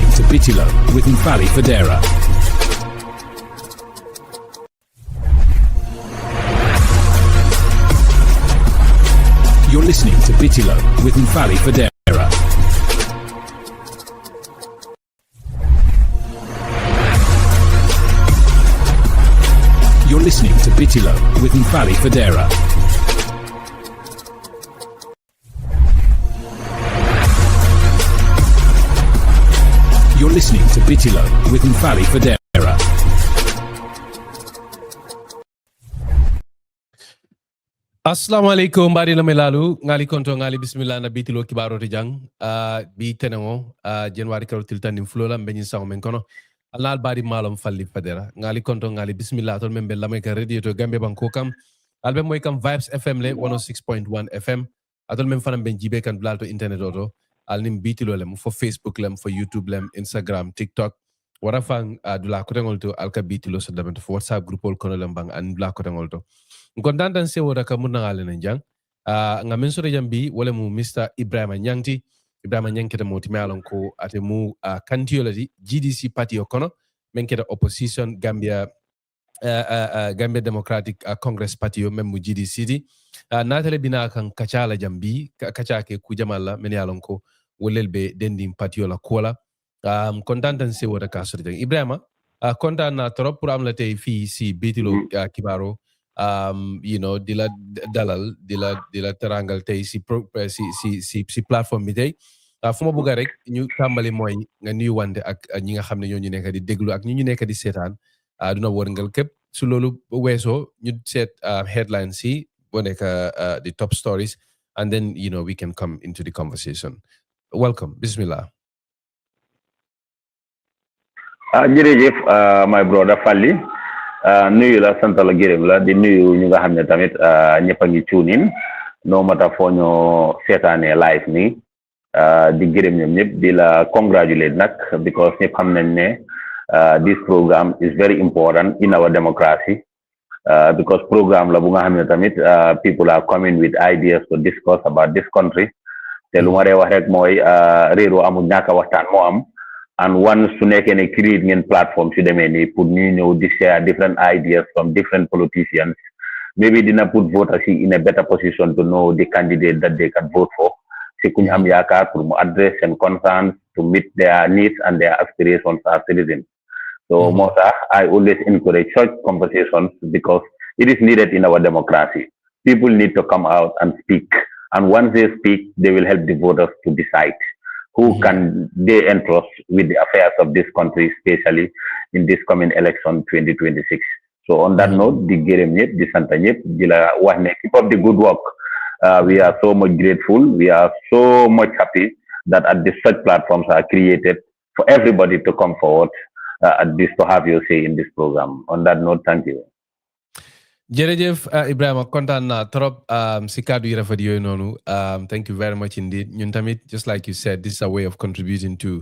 listening to Bitilo with Mfali Fadera. You're listening to Bitilo with Mfali Fadera. You're listening to Bitilo with Mfali Fadera. You're listening to Bitilo with Mfali Fadera. Assalamu alaikum bari la melalu ngali konto ngali bismillah na Bitilo kibaro tijang bi tenengo January karo tiltani mfulola mbenyi sango menkono alal bari malum Falli Fadera ngali konto ngali bismillah tol membe lameka radio to Gambia banko kam albe moy kam Vibes FM le 106.1 FM atol mem fanam ben jibe kan blalto internet oto alnim Bitilo lem fo Facebook lem fo YouTube lem Instagram TikTok wara fang dula ko tengol to alka Bitilo so dabento fo WhatsApp group ol kono lem bang an dula ko tengol to ngondandan se woda ka mun ngale nan jang nga men so jambi wala mu Mr Ebrima Nyang ti Ebrima Nyang keta moti malon ko ate mu kantiolati GDC party okono men keta opposition Gambia Democratic Congress party o men mu GDC ti natale bina kan kachala jambi kachake ku jamalla men yalon ko wolelbe dendim party la kola kondandan se woda ka so jang Ebrima kontan na trop pour am la tay fi si Bitilo kibaro you know dila dalal dila terangal tay si platform bi tay fuma buga rek ñu tambali moy nga nuyu wante ak ñi nga xamne ñoo ñu nekk di déglu ak ñu nekk di sétane duna wërngal kep su lolu wesso ñu set headlines si bo nekk the top stories and then you know we can come into the conversation. Welcome, bismillah. Jërëjëf my brother Falli nuyu la sant la gërëm la di nuyu ñu nga xam ne tamit ñëpp a ngi tune in no mata foo ñoo seetaane live ni di gërëm ñoom ñëpp di la congratulate nag because ñëpp xam nañ ne this program is very important in our democracy because program la bu nga xam ne tamit people are coming with ideas to discuss about this country te lu ma ree wax rek mooy réeroo amul ñàkk a waxtaan moo am. And once su nekkee ne create ngeen platform su demee nii pour ñu ñëw di share different ideas from different politicians maybe dina put voters in a better position to know the candidate that they can vote for si ku ñu am yaakaar pour mu address and concerns to meet their needs and their aspirations as citizens. So moo tax I always encourage such conversations because it is needed in our democracy. People need to come out and speak, and once they speak they will help the voters to decide who can they entrust with the affairs of this country, especially in this coming election 2026. So on that note, di gërëm ñëpp di sant ñëpp di la wax ne keep up the good work. We are so much grateful. We are so much happy that at this such platforms are created for everybody to come forward at this to have your say in this program. On that note, thank you. Jërëjëf Ebrima kontaan na trop si kaddu yi rafet yooyu noonu thank you very much indeed ñun tamit just like you said this is a way of contributing to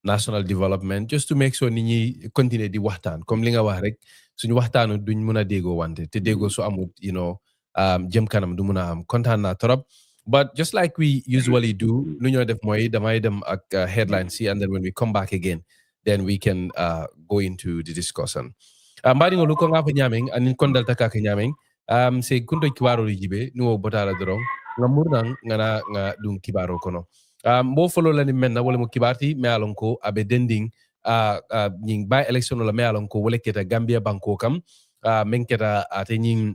national development just to make sure nit ñi continuer di waxtaan comme li nga wax rek suñu waxtaanu duñ mun a déggoo wante te déggoo su amut you know jëm kanam du mun a am kontaan na trop but just like we usually do lu ñoo def mooy damay dem ak headlines si and then when we come back again then we can go into the discussion. Mbadi ngolu ko ngafa nyameng anin kondal taka ke nyameng se kunto kibaro jibe no botala dorong ngamurnan ngana nga dum kibaro kono mbo folo la ni menna wala mo kibarti me alon ko abe dending nying by election la me alon ko wala keta Gambia banko kam men keta ate nying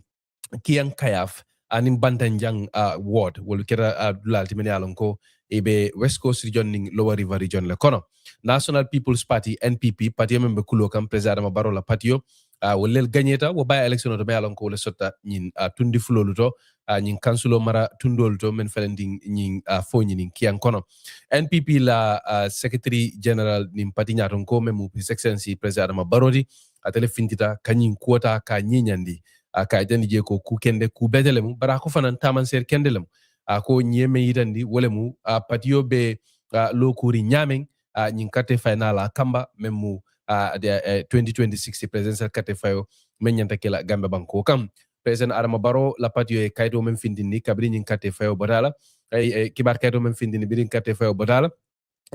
kiang kayaf anin bantanjang ward wala keta dulalti me alon ko ebe West Coast region ning Lower River region le kono National People's Party NPP parti membe kulo kam president Barrow la patio wolel gagneta wo bay election to me alon ko le sotta nyin tundi fulolu to nyin kansulo mara tundol to men felending nyin fo nyin kian kono NPP la secretary general nim parti nyaton ko memu his excellency president Barrow di atele fintita kanyin quota ka nyinyandi ka idani je ko ku kende ku betelemu bara ko fanan taman ser kendelemu ko nyeme yitandi wolemu patio be lokuri nyameng nyin kate final kamba memu the 2026 presidential kate fayo menyanta kila Gambia banko kam president Adama Barrow la patio e kayto mem findini kabri nyin kate fayo bodala kibar kayto mem findini birin kate fayo bodala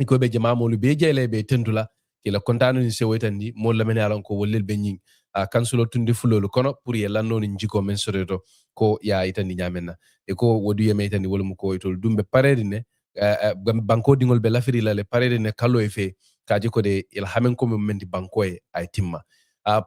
iko be jama molu be jele be tendula kila kontanu ni sewetandi mol la men alon ko wollel be nyin kansulo tundi fulolu kono pour ye lanno ni jiko men soreto ko ya itandi nyamenna e ko wodu ye metandi wolum ko itol dumbe parede ne banko dingol be lafiri la le parede ne kallo e fe kaji ko de il hamen ko men di banko e ay timma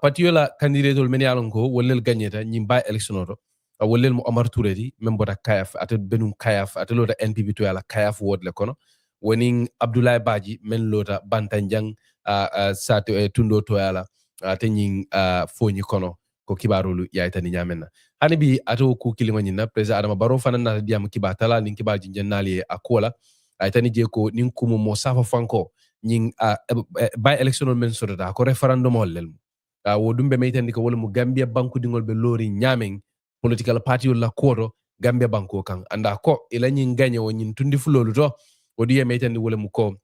patiola candidateol men alon ko wollel gagneta nyim ba election oto wollel mo Omar Touré di même bota kayaf ata benum kayaf ata lota NPP to yala kayaf wod le kono woni Abdoulaye Badji men lota Bantanjang sato tundo to yala tenyin foñi kono ko kibarolu yaitani nyamenna hani bi ato ku kilimo nyina president Adama Barrow fanan na diam kibatala nin kibaji jennali akola aytani je ko nin kumu mo safa fanko nyin by election men sodata ko referendum hollel wo dumbe maytandi ko wala mu Gambia banku dingol be lori nyamen political party la kodo Gambia banko kan anda ko ila nyin ganye wo nyin tundi fulolu to wodi ye maytandi wala mu ko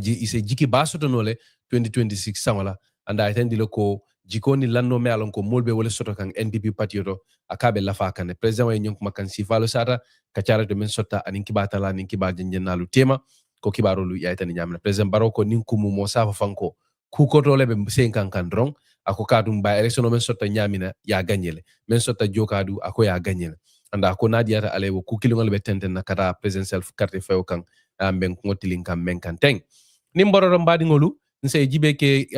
ise jiki basoto nole 2026 samala anda aytandi le ko jikoni lanno me alon ko molbe wala soto kan NDP party to akabe lafa kan president way nyonko makan sifalo sata ka cara de men sotta anin kibatala nin kiba jennalu tema ko kibarolu yaytani nyamna president Baroko nin kumu mo safa fanko ku ko to lebe sen kan kan drong ako kadum ba election men sotta nyamina ya gagnele men sotta jokadu ako ya gagnele anda ko nadiata alewo ku kilingol be tenten na kata presidential carte few kan ben ko tilin kan men kan teng nimboro mbadi ngolu nse jibe ke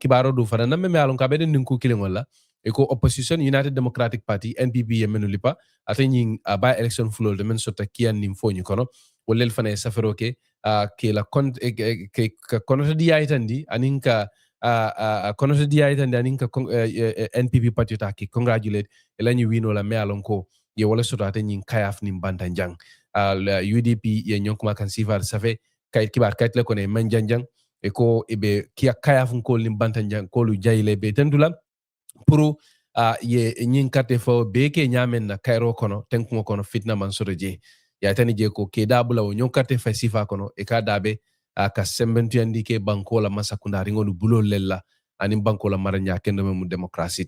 kibaro du fana namme me alon ka beden ninku kilingol la e ko opposition United Democratic Party NPP yemenu lipa atani ba election fulo de men sotta kian nim foni kono wollel fana safero ke ke la ke kono di aytandi aninka kono di aytandi aninka NPP party ta ki congratulate elani wino la me alon ko ye wala soto atani kayaf nim bantanjang UDP ye nyonkuma kan sifar safe kayit kibar kayit le kone manjanjang e ko ebe kia kayafun ko lim bantanjang ko lu jayle be tendula pour ye nyin karte fo be ke nyamen na kairo kono tenkumo kono fitna man soreje ya tani je ko ke dabula o nyon karte fa sifa kono e ka dabe ka sembentu andi ke bankola masakunda ringonu bulol lella anin bankola maranya kendo mu demokrasi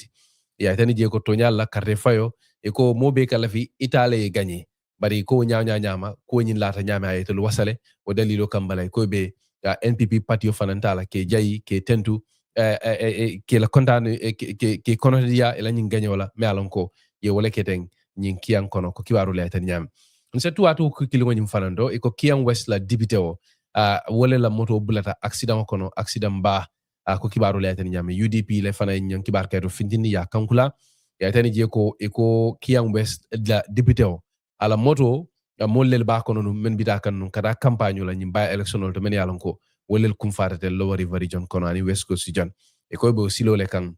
ya tani je ko to nyalla karte fayo e ko mobe kala fi itale e gagné bari ko nyama ko nyin lata nyama ayetul wasale o dalilo kambala ko be NPP party fanantala ke jayi ke tentu ke la kontane ke kono dia ela nyin gagné wala me alon ko ye wala keten nyin kiyan kono ko kibaru la tan nyam nse tu atu ko kilingo nyim fanando e ko kiyan west la député o wala la moto bulata accident kono accident ba ko kibaru la tan nyam UDP le fana nyin kibar kayto findini ya kankula ya tan je ko e ko kiyan west la député o ala moto mollel ba kono men bita kan nun kada campagne la nyim ba electional to men yalon ko wolel kum farate lower river region kono ani west coast region e ko be silo le kan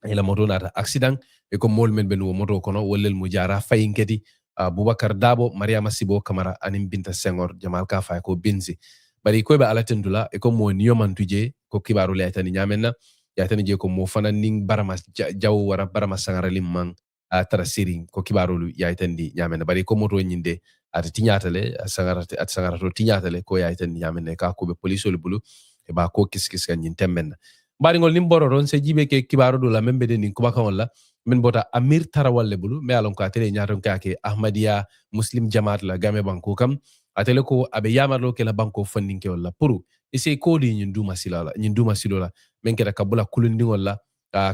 ila moto nata accident e ko mol men ben wo moto kono wolel mu jara fayinketi Boubacar Dabo Mariama Sibo Kamara anim Binta Senghor Jamal Ka Fay ko Binzi bari ko be ala tendula e ko mo niyoman tuje ko kibaru le tani nyamenna ya tani je ko mo fana ning barama jaw wara barama sangara limman tara siring ko kibaru ya tandi nyamenna bari ko moto nyinde ata tiñatale at sangarato tiñatale ko yayten ñamene ka ko be police le bulu e ba ko kiskis kan ñin temmen bari ngol nim boro ron se jibe ke kibaro do la membe de nin kuma kan wala min bota Amir Tarawal le bulu me alon ko atele ñaton ka ke Ahmadiyya Muslim Jamaat la game banko kam atele ko abe yamarlo ke la banko funding ke wala pour ese ko di ñin duma silala men ke da kabula kulundingol la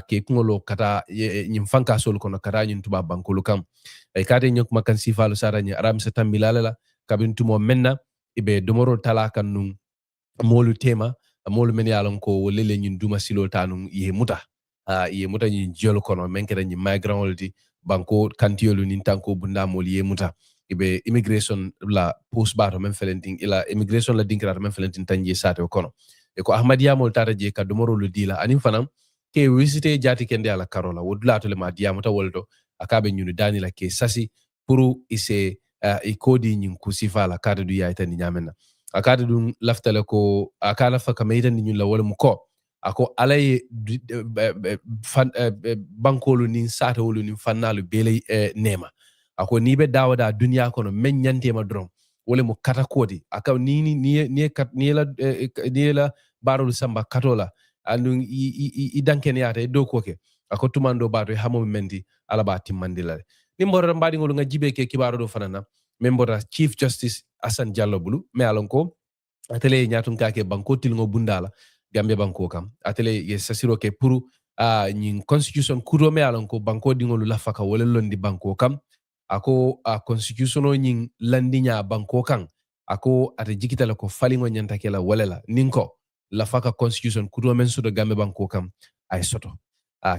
ke kungolo kata ñin fanka sol kono kata ñin tuba bankolu kam ay kate ñok makan sifalu saranya aram sa tambilala la kabin tumo menna ibe domoro tala kan nun molu tema molu men yalon ko lele ñin duma silo tanun ye muta ñin jol kono men keda ñin migrant woldi banko kantiyolu nin tanko bunda mol ye muta ibe immigration la post bato men felenting ila immigration la dinkira men felenting tanje sate kono e ko Ahmadiyya mol tata je ka domoro lu dila anin fanam ke visite jati kende ala karola wodula to le ma diamuta woldo akabe ñunu dani la ke sasi pour ise ikodi ñin kusifa la kada du yaita ni nyamenna akada dun laftale ko akala fa kameyta ni ñun la wala mu ko ako alay bankolu nin sata wolu nin fannalu bele nema ako ni be dawada dunya kono men nyantema dron wala mu kata kodi aka ni la barolu samba katola andun i danken yata do koke ako tumando bato hamo mendi alaba timmandilale nimboro mbadi ngolu nga jibe ke kibaro do fanana membora Chief Justice Hassan Diallo bulu me alon ko atele nyatun kake banko tilngo bundala Gambia banko kam atele ye sasiro ke pour nyin constitution kuro me alon ko banko dingolu la faka wala londi banko kam ako constitution o nyin landinya banko kan ako ate jikitala ko falingo nyanta kela walela ninko la faka constitution kuro men soto Gambia banko kam ay soto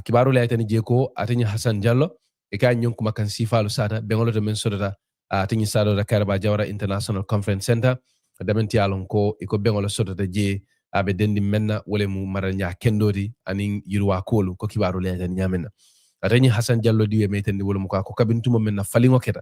kibaru la tani je ko atenya Hassan Diallo e ka nyon kuma kan sifalu sata bengolo to men sodata atenya sado da Karaba Jawara International Conference Center damenti alon ko iko bengolo sodata je abe dendi menna wole mu maranya kendodi anin yirwa kolu ko kibaru le tan nyamena atani Hassan Diallo diwe metendi wole mu ko kabintumo menna falingo keta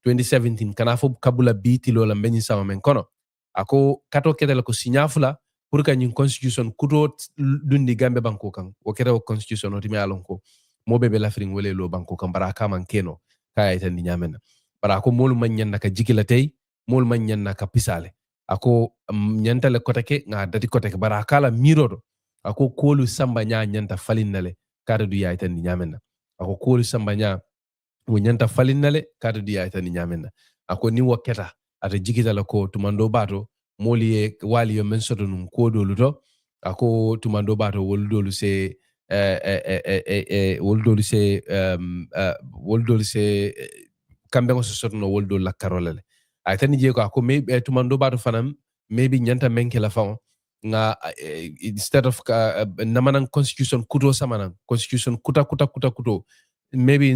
2017 kana fo kabula Bitilo la mbeni sama men kono ako kato keta ko signafula pour que ñin constitution kuto dundi Gambia banko kan o keta o constitution o timi alon ko mobe be lafring wole lo banko kan baraka man keno kay tan nyamena bara ko mol man nyanna ka jikila tay mol man nyanna ka pisale ako nyantale kotake nga dati kotake bara kala mirodo ako kolu samba nya nyanta falinnale kada du yaay tan nyamena ako kolu samba nya wo nyanta falinnale kada du yaay tan nyamena ako ni waketa ata jikitala ko tumando bato moli wali yo men soto num ko dolu to ako tumando bato woldolu se woldolu se kambe ko soto no woldolu la karolale ay tan je ko ako maybe tumando bato fanam maybe nyanta menke la fon nga instead of namanan constitution kuto samanan constitution kuto maybe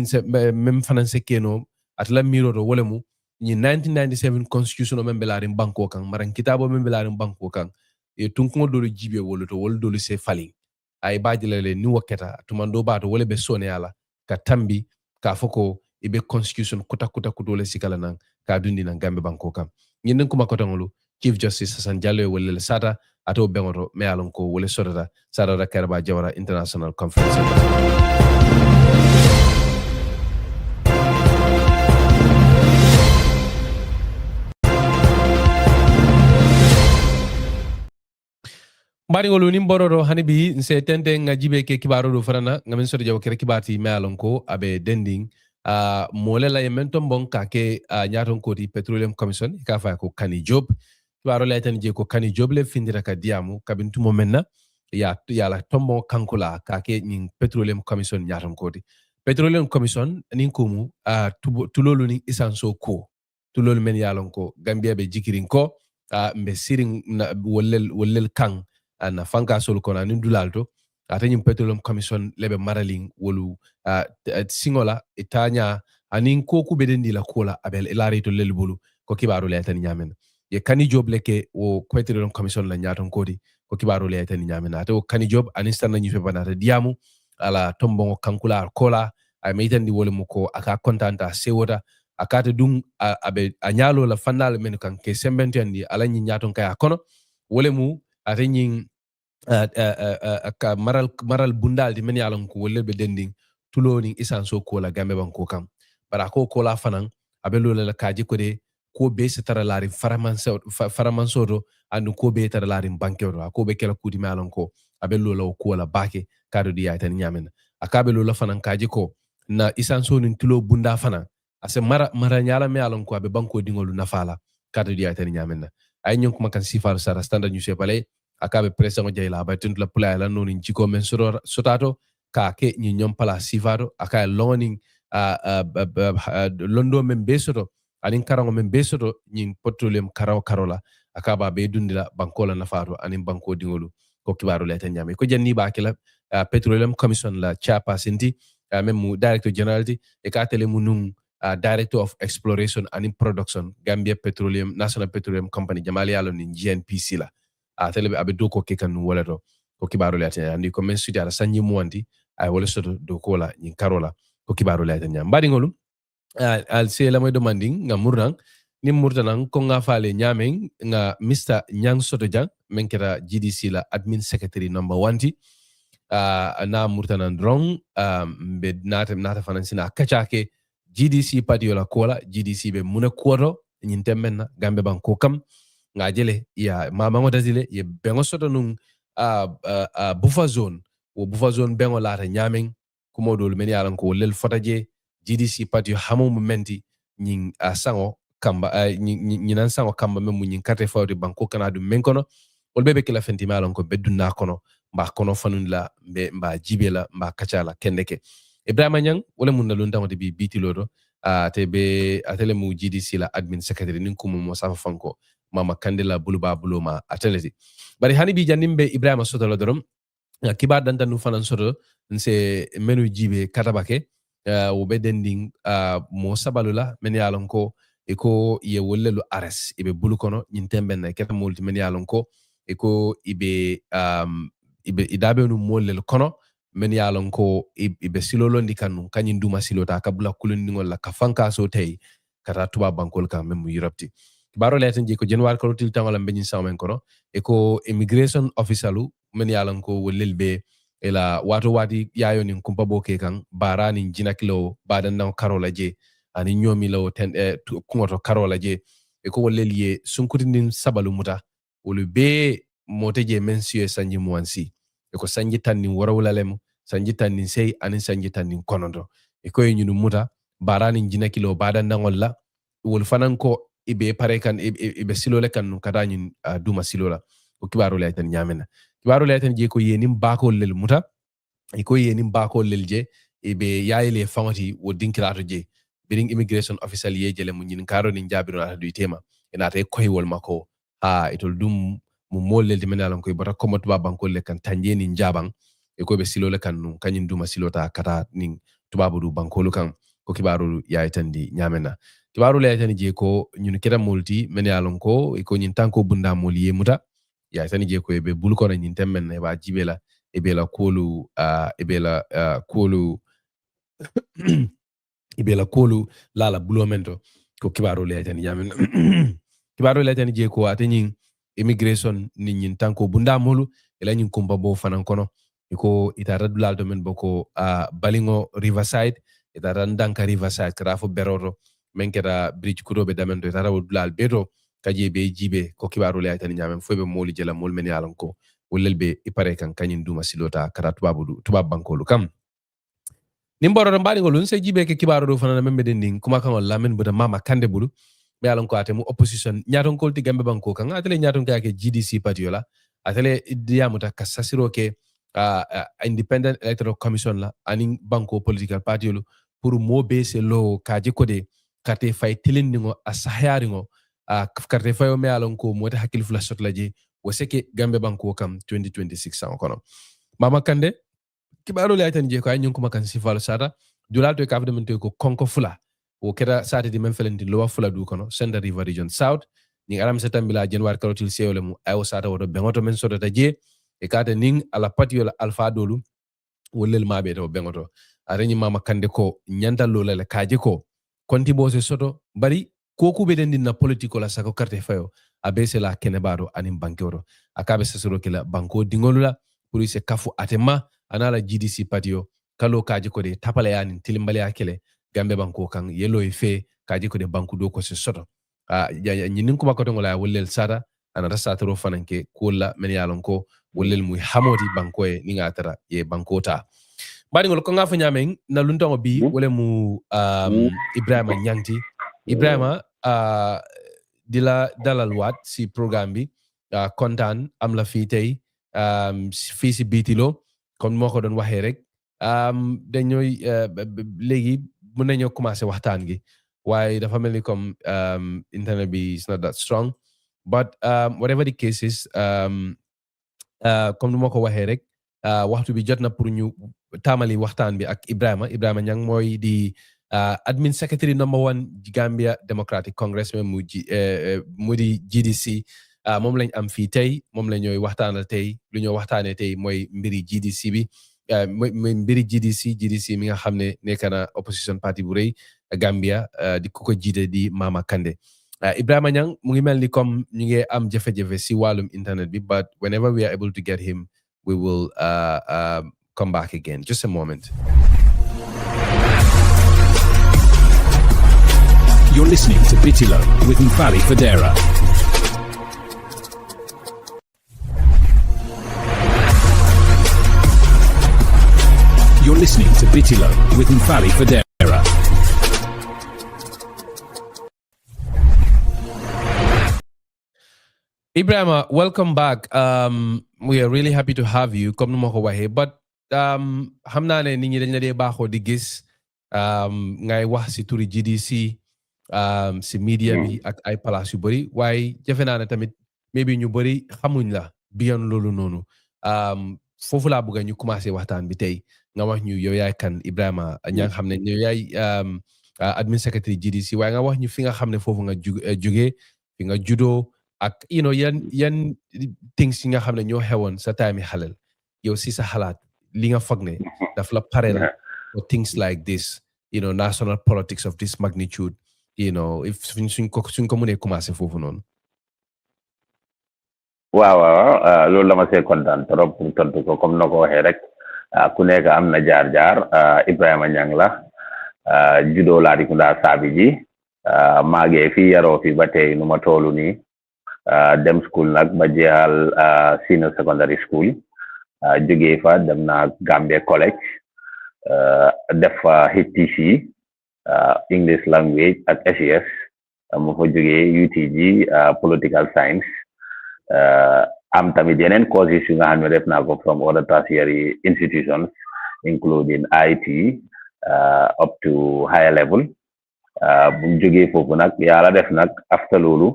même fananse keno atla miro do wolemu ni 1997 constitution o men belarin banko kan maran kitabo men belarin banko kan e tunko do jibe woloto woldo se fali ay baajilele ni waketa tumando bato wole be sone ala ka tambi ka foko e be constitution kuto le sikala nan ka dundi nan Gambia banko kan ñinen kuma kotangolu Chief Justice Hassan Diallo wole sata ato bengoto me alon ko wole sodata sara Karaba Jawara International Conference. Mbari ngolu ni mbororo hani bi nse tente nga jibe ke kibaro do farana nga men so jaw kere kibati me alon ko abe dending mole la yementon bon ka ke nyaton ko di Petroleum Commission ka fa ko Kani Job kibaro la tan je ko Kani Job le findira ka diamu kabintu mo menna ya la tombo kankula ka ke nin Petroleum Commission nyaton ko di Petroleum Commission nin ko mu tulolu ni isanso ko tulolu men yalon ko Gambia be jikirin ko mbe sirin wollel kan na fanka sol kona nin dulalto atanyim Petroleum Commission lebe maraling wolu singola itanya anin ko ku bedendi la kola abel elari to lelbulu ko kibaru le tan nyamen ye Kani Job leke o Petroleum Commission la nyaton kodi ko kibaru le tan nyamen ato Kani Job anin stanna nyu fe banata diamu ala tombongo kankula kola ay meitandi wolu mu ko aka kontanta sewota akata dum abe anyalo la fandal men kan ke sembentendi ala nyi nyaton kaya kono wole mu atenyin ka maral bundal di men yalon ko wolle be dending tuloni isanso ko la Gambia banko kam bara ko la fanan abelo la kaji ko de ko be se tara larin faramanso do andu ko be tara larin bankero ko be kala kudi malon ko abelo la ko la bake kado di aytan nyamen akabelo la fanan kaji ko na isanso nin tulo bunda fanan ase mara nyala me alon ko abe banko dingolu nafala kado di aytan nyamen ay nyon kuma kan sifal sara standard newspaper akabe president jayla ba tuntu la pula la noni jiko men sotato ka ke ni nyom pala sifado aka loning londo men besoto anin karango men besoto ni petroleum karola akaba be dundila bankola nafato anin banko dingolu ko kibaro le tan nyame ko janni ba kila Petroleum Commission la chapa sinti même director general e ka tele munum director of exploration and production Gambia Petroleum National Petroleum Company jamali yalo ni GNPC la tele abe do ko kekan wala do ko kibaro le tan andi ko men sudi ala sanyi muwanti ay wala soto do ko la ni karola ko kibaro le tan nyam badi ngolum al se la moy demanding nga murnan ni murtanan ko nga faale nyamen nga Mr. Nyang Soto Jang men kera GDC la admin secretary number 1 na murtanan drong be nata financina kachake GDC party la kola GDC be muna kodo nyintemen Gambia banko kam nga jele ya mama ngo dazile ye bengo soto nung buffer zone wo buffer zone bengo lata nyamen kumo dol men yalan ko lel fotaje GDC party hamo momenti nying sango kamba ñinan sango kamba men mu ñin carte fawde banko kana dum men kono wol bebe kila fenti malon ko bedduna kono mba kono fanun la mba jibe la mba kacala kendeke Ebrima Nyang wala mun na lun tamati bi Bitilo do atele mu GDC la admin secretary nin kumu mo safa fanko mama kandela buluba buluma ateleti bari hani bi jannimbe Ibrima soto la dorom kibar dan nu fanan soto nse menu jibe katabake wo be dending mo sabalula men yalon ko eko ye wollelu ares ibe bulu kono nyintembe na keta multi men yalon ko eko ibe idabe no mollel kono men yalon ko ibe silolo ndikanu kanyin duma silota kabula kulundingol la kafanka so tay kata tuba bankol ka mem yurapti baro leten je ko january ko til tangala benyin samen kono eko immigration officialu men yalon ko wollelbe ela wato wati yayo nin kumpa boke kan barani jinakilo badan nan karola je ani nyomi lo kungoto karola je eko wolleliye sunkutindin sabalu muta wolu be moteje mensiyo sanji muansi eko sanji tannin warawlalemu sanji tannin sey anin sanji tannin konondo eko nyunu muta barani jinakilo badan nan walla wol fanan ko ibe pare kan ibe silole kan kada nyin duma silola ko kibaro lay tan nyamena kibaro lay tan je ko yenim bako lel muta iko yenim bako lel je ibe yayle fangati wo dinkirato je biring immigration official ye jele mun nyin karo ni jabiro ata du tema ina tay koy wol mako itol dum mu mollel de menalan koy bata komot ba bankol le kan tanje ni jabang e ko be silole kan nu kanyin duma silota kata nin tubabu du bankolu kan ko kibaru yaay tandi nyamena kibaru le tani je ko ñun keda multi menalan ko e ko nyin tanko bunda moli ye muta yaay tani je ko be bul ko na nyin temmen ne ba jibela e be la kolu kolu ibela kolu lala bulomento ko kibaro le tan yamen kibaro le tan je ko atenyin immigration nin tanko bunda molu ela nyin kumba bo fanan kono iko itara dulal do men boko balingo riverside itara ndanka riverside krafo beroro men keda bridge kurobe damendo itara dulal beto kaje be jibe ko kibaro le tan yamen fobe molu jela mol men yalan ko wollelbe ipare kan kanyin duma silota karatu babudu tubab bankolu kam nimboro mbani ngolun se jibe ke kibaro do fanana membe dending kuma kan wala men buda mama kande bulu be alon ko atemu opposition nyaton kolti gambe banko kan atele nyaton ka ke GDC patiola atele diamuta kasasiro ke independent electoral commission la aning banko political patiolu pour mo be se lo kaje kode karte fay tilindingo asaharingo karte fayo me alon ko mota hakil fula sotlaje woseke gambe banko kam 2026 san kono mama kande kibaro le aytan je ko ay nyunko makan sifalo sata dulal to ka fdamente ko konko fula o keda sata di men felenti lowa fula du kono Central River Region South ni aram setambila January karotil sewle mu ayo sata wodo bengoto men sodata je e kata ning ala patiola alfa dolu wollel mabe to bengoto areni mama kande ko nyanta lolale kaje ko konti bose soto bari ko kube den na politiko la sako carte fayo abese la kenebaro anim bankero akabe sesoro kila banko dingolula pour se kafu atema anala GDC patio kalo kaji ko de tapale yani tilimbale akele gambe banko kan yelo fe kaji ko de banku do ko se soto nyinin kuma ko to ngola wollel sara ana rasatoro fananke kola men yalon ko wollel muy hamodi banko e ni ngatara ye bankota bari ngol ko ngafa nyamen na luntongo bi wole mu Ebrima Nyangti Ebrima dila dalal wat si programme bi kontaan am la fi tay fi si Bitilo comme moo ko doon waxee rek dañooy léegi mën nañoo commencé waxtaan gi waaye dafa mel ni comme internet bi is not that strong but whatever the case is comme nu ma ko waxee rek waxtu bi jot na pour ñu taamali waxtaan bi ak Ebrima Nyang mooy di admin secretary number 1 Gambia Democratic Congress mu di GDC moom lañ am fii tey moom la ñooy waxtaanal tey lu ñoo waxtaanee tey mooy mbiri GDC bi mooy mbiri GDC mi nga xam ne nekk na opposition party bu rëy Gambia di ku ko jiite di Mama Kandeh Ebrima Nyang mu ngi mel ni comme ñu ngi am jafe-jafe si wàllum internet bi but whenever we are able to get him we will come back again just a moment. You're listening to Bitilo with Mfali Fadera. You're listening to Bitilo with Mfali Fadera. Ibrima, welcome back. We are really happy to have you. Comme nu ma ko waxee, but xam naa ne nit ñi dañ la dee baaxoo di gis ngay wax si turi GDC si media bi ak ay place yu bëri waaye jafe naa ne tamit maybe ñu bëri xamuñ la biyan loolu noonu foofu laa bëgg ñu commencé waxtaan bi tey nga wax ñu yow yaay kan Ebrima Nyang xam ne yow yaay admin secretary GDC waaye nga wax ñu fi nga xam ne foofu nga jógee fi nga juddoo ak yan things yi nga xam ne ñoo xewoon sa time xalel yow si sa xalaat li nga foog ne daf la parel for things like this national politics of this magnitude if suñ ko mënee commencé foofu noonu. waaw loolu la ma see kontaan trop pour tontu ko comme na ko waxee rek ku nekk am na jaar-jaar Ebrima Nyang la judo Latrikunda Saabi ji maagee fi yaroo fi ba tey nu ma toolu nii dem school nag ba jeexal senior secondary school jógee fa dem na Gambia College def HTC English language ak SES mu fa jógee UTG political science am tamit yeneen courses yu nga xam ne def naa ko from other tertiary institutions including IT up to higher level bu jógee foofu nag yàlla def nag after loolu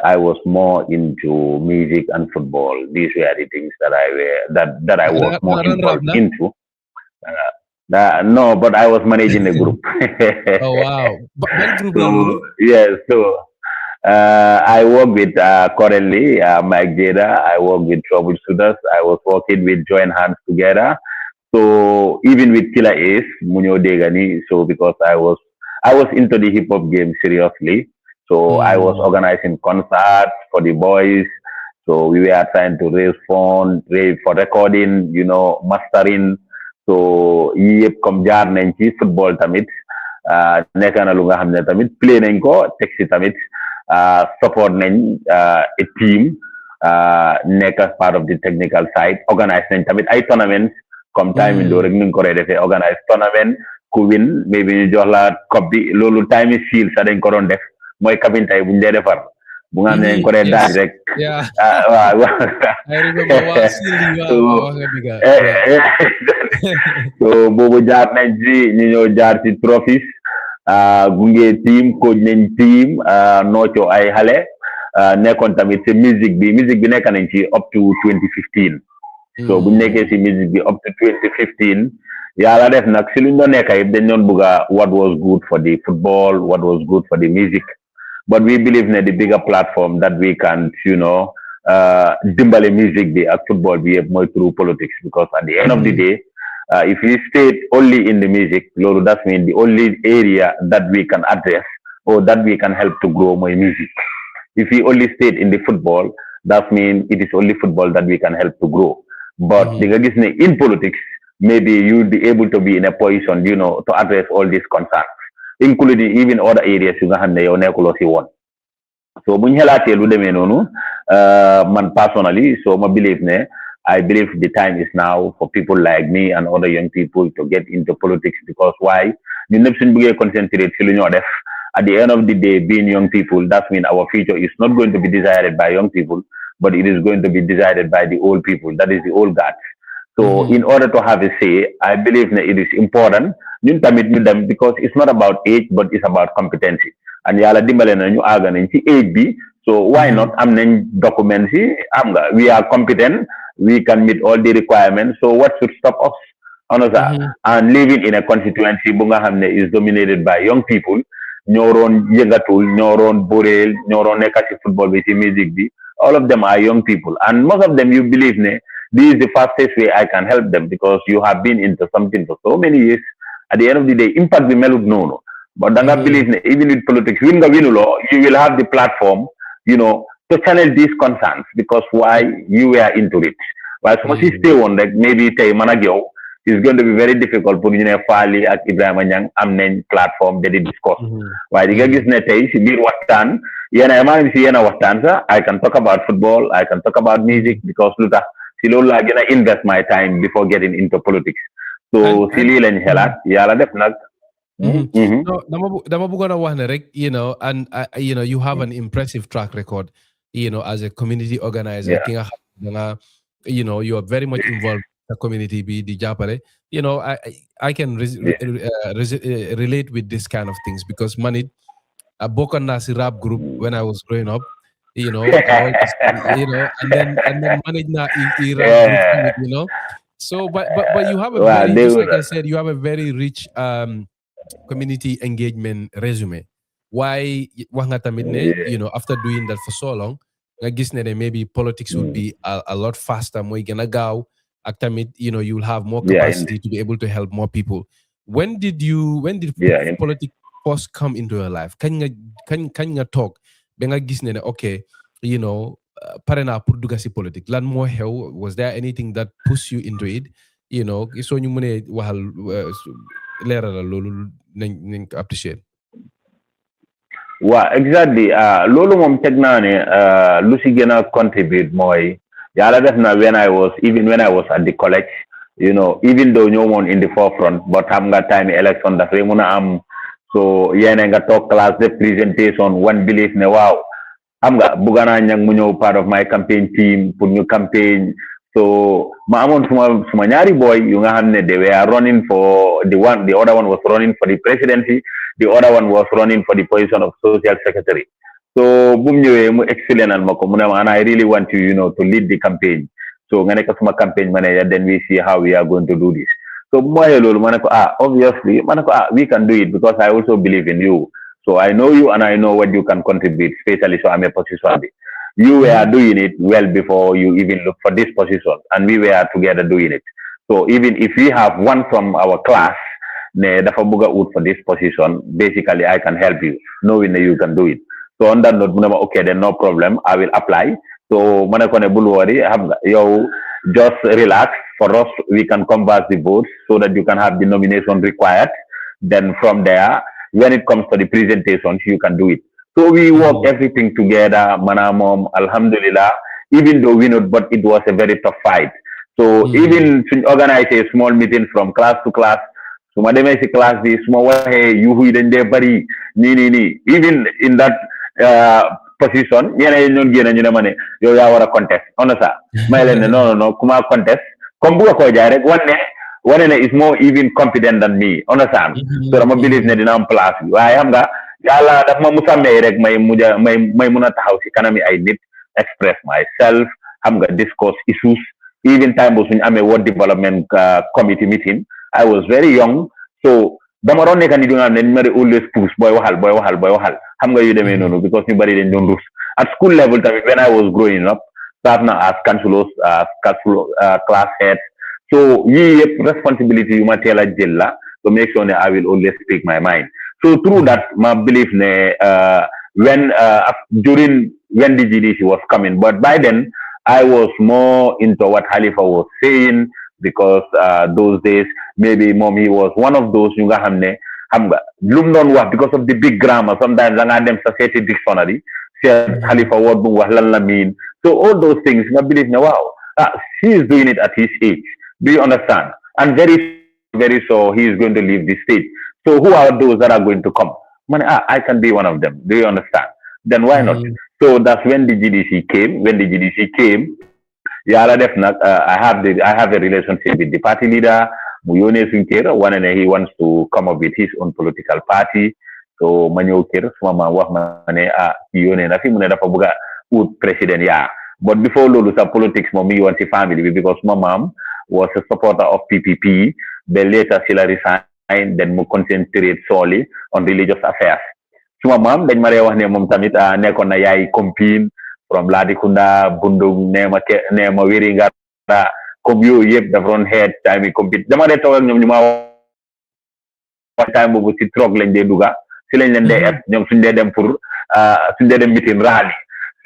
I was more into music and football. These were the things that I was more involved into. No, but I was managing a group. Oh wow! What group? So I work with currently Mike Jada. I work with Troubleshooters. I was working with Join Hands Together. So even with Killer Ace, Munyo Degani. So because I was into the hip hop game seriously. So I was organizing concerts for the boys. So we were trying to raise funds, for recording, mastering. So yep, comme jaar nañ ci football tamit nekk na lu nga xam ne tamit play nañ ko teg si tamit support nañ a team nekk as part of the technical side organize nañ tamit ay tournaments comme time indo rek ni nga ko defee organize tournament ku win maybe ñu jox la coupe bi loolu time is seal sax dañ ko doon def mooy kabintay buñ dee defar bu nga xam ne dañ ko dee daaj rek so boobu jaar nañ ci ñu ñëw jaar ci trophies gunge team coach nañ team nooco ay xale nekkoon tamit ci musique bi nekk nañ ci up to 2015 so buñ nekkee ci musique bi up to 2015 yàlla def nag si luñ doon nekk yëpp dañ doon bëgga what was good for the football what was good for the music but we believe that the bigger platform that we can dimbale music bi ak football bi yëpp mooy through politics because at the end of the day if we stayed only in the music loolu that means the only area that we can address or that we can help to grow mooy music if we only stayed in the football that means it is only football that we can help to grow but di nga gis ne in politics maybe you'll be able to be in a position to address all these concerns including even other areas yu nga xam ne yow nekkuloo si woon so buñ xelaatee lu demee noonu man personally so I believe the time is now for people like me and other young people to get into politics because why ñun ñëpp suñ bëggee concentrate si lu ñoo def at the end of the day being young people that means our future is not going to be decided by young people but it is going to be decided by the old people that is the old guard so in order to have a say I believe that it is important ñun tamit ñu dem because it's not about age but it's about competency and yàlla dimbale na ñu àgg nañ ci age bi so why not am nañ documents yi am nga we are competent we can meet all the requirements so what should stop us and living in a constituency bu nga xam ne is dominated by young people ñoo roon yëngatul ñoo roon boreel ñoo roon nekk ci football bi ci musique bi all of them are young people and most of them you believe ne this is the fastest way I can help them because you have been into something for so many years at the end of the day impact bi melut noonu but da nga believe ne even with politics win nga winuloo you will have the platform to channel these concerns because why you were into it waaye su ma si stay woon rek maybe tey man ak yow it's going to be very difficult pour ñu ne Fally ak Ebrima Nyang am nañ platform de di discuss waaye di nga gis ne tey si biir waxtaan maa ngi si waxtaan sax I can talk about football I can talk about music because lu tax si loolu laa gën a invest my time before getting into politics so si lii lañ xelaat yàlla def nag dama bëggoon a wax ne rek and you have an impressive track record as a community organizer, you are very much involved in the community, be the Japare. I can relate with this kind of things because money, a bokon nasi rap group when I was growing up. I always, and then manage na rap group, Yeah. So, but you have a Well, very, they just would. like I said, you have a very rich community engagement resume. Why wax nga tamit ne, Yeah. after doing that for so long, nga gis ne maybe politics would Mm. be a lot faster, mooy gën a gaaw, ak tamit, you'll have more Yeah. Indeed. capacity to be able to help more people. When did Yeah. Indeed. politics first come into your life? Kañ nga talk ba nga gis ne okay, pare naa pour dugga si politique. Lan moo xew? Was there anything that pushed you into it? Soo ñu mënee waxal leeralal loolu nañ ko appreciate. Wow, exactly. Lolo mom teg naa ne lu si gën a contribute mooy yàlla def na when I was at the college, even though ñoo woon in the forefront, but xam nga time election dafay mun a am, so yéene nga toog class de presentation one believe ne waaw xam nga bugga naa ñang mu ñëw part of my campaign team pour ñu campaign. So ma amoon suma ñaari boy yu nga xam ne they were running for the other one was running for the presidency, the other one was running for the position of social secretary. So bu mu ñëwee mu excellent ma ko mu ne ma and I really want you, to lead the campaign. So nga nekk suma campaign manager, then we see how we are going to do this. So bu ma waxee loolu ma ne ko obviously ma ne ko we can do it because I also believe in you. So I know you and I know what you can contribute, especially so I'm a position. You were doing it well before you even look for this position, and we were together doing it. So even if we have one from our class, ne dafa buga out for this position, basically I can help you, knowing that you can do it. So on that note, okay, then no problem, I will apply. So manakone bul worry, yo just relax. For us, we can converse the votes so that you can have the nomination required. Then from there, when it comes to the presentations, you can do it. So we work everything together, manamom, alhamdulillah, even though we know, but it was a very tough fight. So even to organize a small meeting from class to class, so madame class the small way you who then there bari ni. Even in that position, you are a contest. Honestly, no, kuma contest. Kumbuka ko jare one is more even confident than me. Understand? So I'm a believe ne dina am place. Waaye xam nga yàlla daf ma musa may rek may mun a taxaw si kanami ay nit express myself, xam nga discuss issues. Even time bu suñu amee World Development Committee meeting, I was very young, so dama doon nekk ni di nga xam ne ñu ma always push booy waxal xam nga yu demee noonu because ñu bari dañ doon rus. At school level tamit when I was growing up, start na as councilors, class heads. So yii responsibility yu ma teel a jël la to make sure ne I will always speak my mind. So through that, my belief ne when the GDC was coming, but by then I was more into what Halifa was saying because those days maybe mommy was one of those you nga hamne hamga lum non wax because of the big grammar. Sometimes I dem society dictionary say Halifa word bu wax lan la mean. So all those things, I believe now, wow, he is doing it at his age. Do you understand? And very, very so he is going to leave the state. So who are those that are going to come? I can be one of them. Do you understand? Then why not? So that's when the GDC came. When the GDC came, I have a relationship with the party leader, Muyone Sunkera, one and he wants to come up with his own political party. So Manyo Kera, Mama Wahmane, Yone, nothing Munafabuga, president, yeah. But before Lulusa politics, mommy wants a family because my mom was a supporter of PPP. Then later she resigned, then more concentrate solely on religious affairs. So my mom, then Maria was named Tamit, Nekon na yai compin from Ladikunda, Bundung, Nema Wiringa, Komyu, yep, the front head, time we compete. The mother told him, what time we sit trog len de duga, silen len de ep, nyom sunde dem pour, sunde dem meeting rally.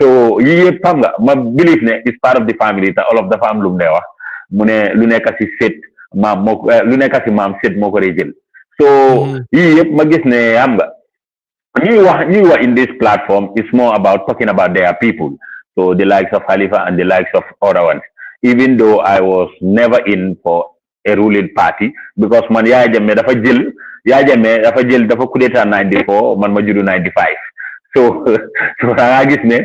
So yep, my belief is part of the family, all of the family there. Mune luneka si set, luneka si mam set moko rejel. So yep, magis ne amba. You are in this platform. It's more about talking about their people. So the likes of Khalifa and the likes of other ones. Even though I was never in for a ruling party because man ya jame dafa jël dafa kudeta 94 man ma judu 95. so so nga gis ne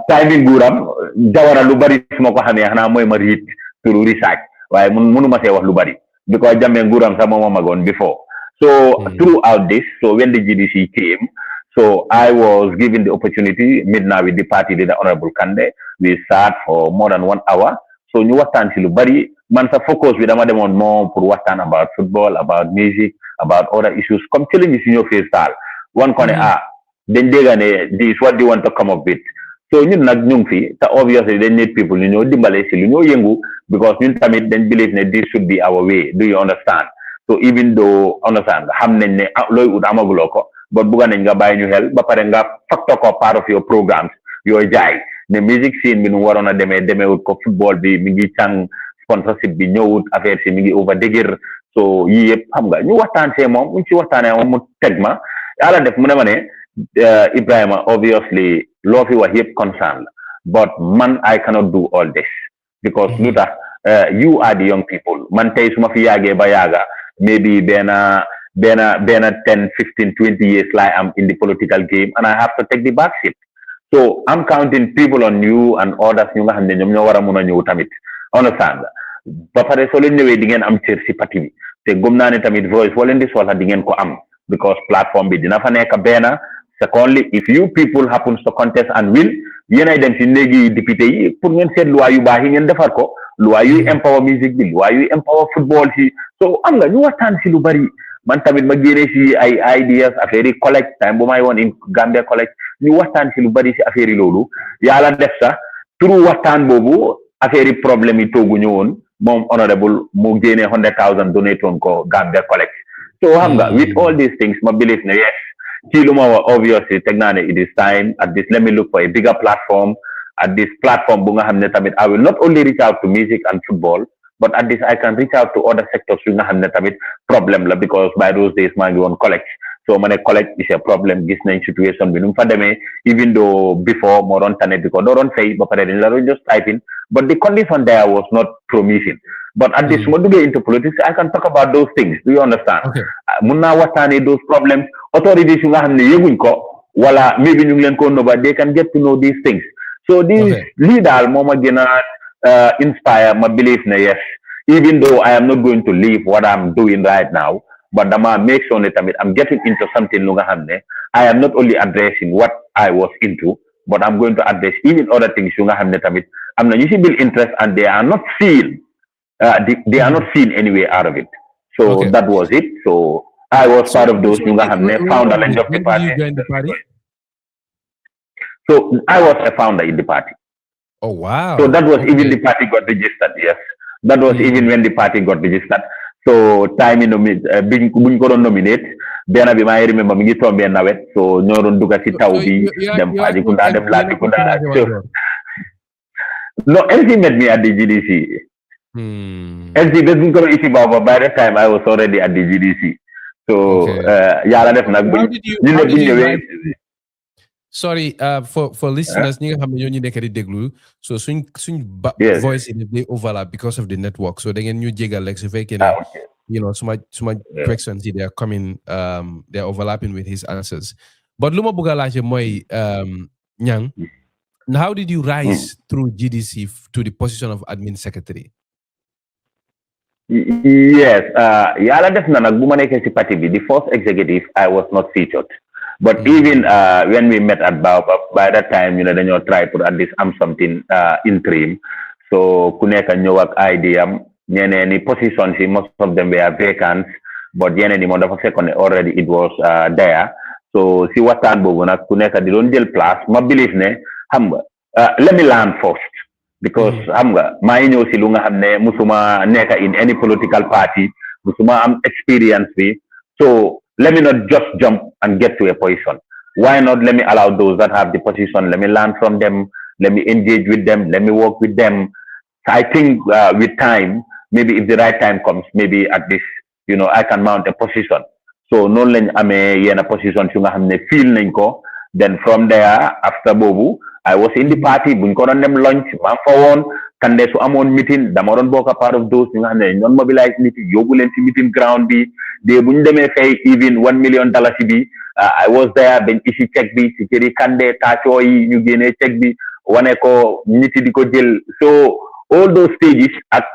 timing guram jawara lu bari suma ko xamee xanaa mooy ma read through research waaye mënuma see wax lu bari because Jammeh nguram sax moom magoon before. So throughout this, so when the GDC came, so I was given the opportunity, midnight with the party leader, Honorable Kande. We sat for more than 1 hour. So ñu waxtaan si lu bari man sa focus bi dama demoon more pour waxtaan about football, about music, about other issues comme ci lañu si ñoo face taal wan ko ne dañ dégga ne this what do you want to come up with. So ñun nag ñu ngi fi te obviously dañ need people ñu ñoo dimbale si lu ñoo yëngu because ñun tamit dañ believe ne this should be our way. Do you understand? So even though understand xam nañ ne looy ut amaguloo ko but bugga nañ nga bàyyi ñu xel ba pare nga factor ko part of your programs yooyu jaay ne music scene bi nu waroon a demeewut ko football bi mi ngi càng sponsorship bi ñëwut affaire si mi ngi over dégir so yii yëpp xam nga ñu waxtaan see moom ñu ci waxtaanee moom mu teg ma yàlla def mu ne ma ne Ibrahima obviously loo fi wax yëpp concern la but man I cannot do all this because lu tax you are the young people man tey su ma fi yàggee ba yàgga maybe benn 10 15 20 years like I'm in the political game and I have to take the back seat. So I'm counting people on you and others ñu nga xam ne ñoom ñoo war a mun a ñëw tamit understand ba pare soo leen ñëwee di ngeen am cër si parti bi te gëm naa ne tamit voice foo leen di soxla di ngeen ko am because platform bi dina fa nekk benn secondly if you people happens to contest and win yéenay dem si néegi député yi pour ngeen seet loi yu baax yi ngeen defar ko loi yuy empower music bi loi yuy empower football si so am nga ñu waxtaan si lu bari man tamit ma génnee si ay ideas affaire yi collect time bu may woon in Gambia collect ñu waxtaan si lu bari si affaire yi loolu yàlla def sax turu waxtaan boobu affaire yi problème yi toogu ñëwoon moom honorable mu génnee 100,000 donate woon ko Gambia collect so xam nga with all these things ma believe ne yes ci lu ma wax obviously teg naa ne it is time at this let me look for a bigger platform at this platform bu nga xam ne tamit I will not only reach out to music and football but at this I can reach out to other sectors yu nga xam ne tamit problème la because by those days maa ngi woon collect so ma ne collect is a problem gis nañ situation bi nu mu fa demee even though before moo doon tane because doo doon fay ba pare dañ la doon just type in but the condition there was not promising but at this su ma duggee into politics I can talk about those things do you understand mun naa waxtaanee those problems authorities yu nga xam ne yëguñ ko wala maybe ñu ngi leen ko nëbba they can get to know these things so this lii daal moo ma gën a inspire ma believe na yes even though I am not going to leave what I'm doing right now but dama make sure ne tamit I'm getting into something lu nga xam ne I am not only addressing what I was into but I'm going to address even other things yu nga xam ne tamit am na ñu si build interest and they are not seen they are not seen anyway out of it so that was it so I was part of those yu nga xam ne founder lañ jox the party so I was a founder in the party. Oh wow! So that was even the party got registered. Yes, that was even when the party got registered. So time in buñ ko doon nominate benn bi maa ngi remember mi ngi tombé nawet so ñoo doon dugg ci taw bi dem Fajikunda dem Latrikunda. No, LC met me at the GDC. LC bés buñ ko doon isi booba by the time I was already at the GDC. So yàlla def nag ñu ne buñ ñëwee. Sorry, for listeners, ñi nga xam ne ñoo ñu nekk di déglu so suñ voice yi they overlap because of the network so da ngeen ñu jégal rek su fekkee ne you know suma questions yi they are coming they are overlapping with his answers but lu ma bëgg a laajte mooy Nyang how did you rise through GDC to the position of admin secretary? Yes, yàlla def na nag bu ma nekkee si parti bi the first executive I was not featured. But even when we met at Baobab, by that time, you know, then you try to at least something interim. So kuneka ñëw idea ñeneen positions, most of them were vacant, but yeneen mo dafa fekkoon already it was there. So si waxtaan boobu nag kuneka di doon jël place ma believe ne xam nga let me learn first because xam nga maa ngi ñëw si lu nga xam ne musuma nekk in any political party musuma am experience bi so let me not just jump and get to a position. Why not let me allow those that have the position, let me learn from them, let me engage with them, let me work with them. So I think with time, maybe if the right time comes, maybe at this, you know, I can mount a position. So non lañ amé yena position yu nga xamné feel nañ ko then from there after bobu I was in the party buñ ko doon dem lunch maa fa woon Kande su amoon meeting dama doon bokk part of those ñu nga xam ne ñoon mobilize nit yi yóbbu leen ci meeting ground bi de buñ demee fay even $1 million bi I was there bañ isi check bi ci këri Kande taacoo yi ñu génnee check bi wane ko nit yi di ko jël so all those stages ak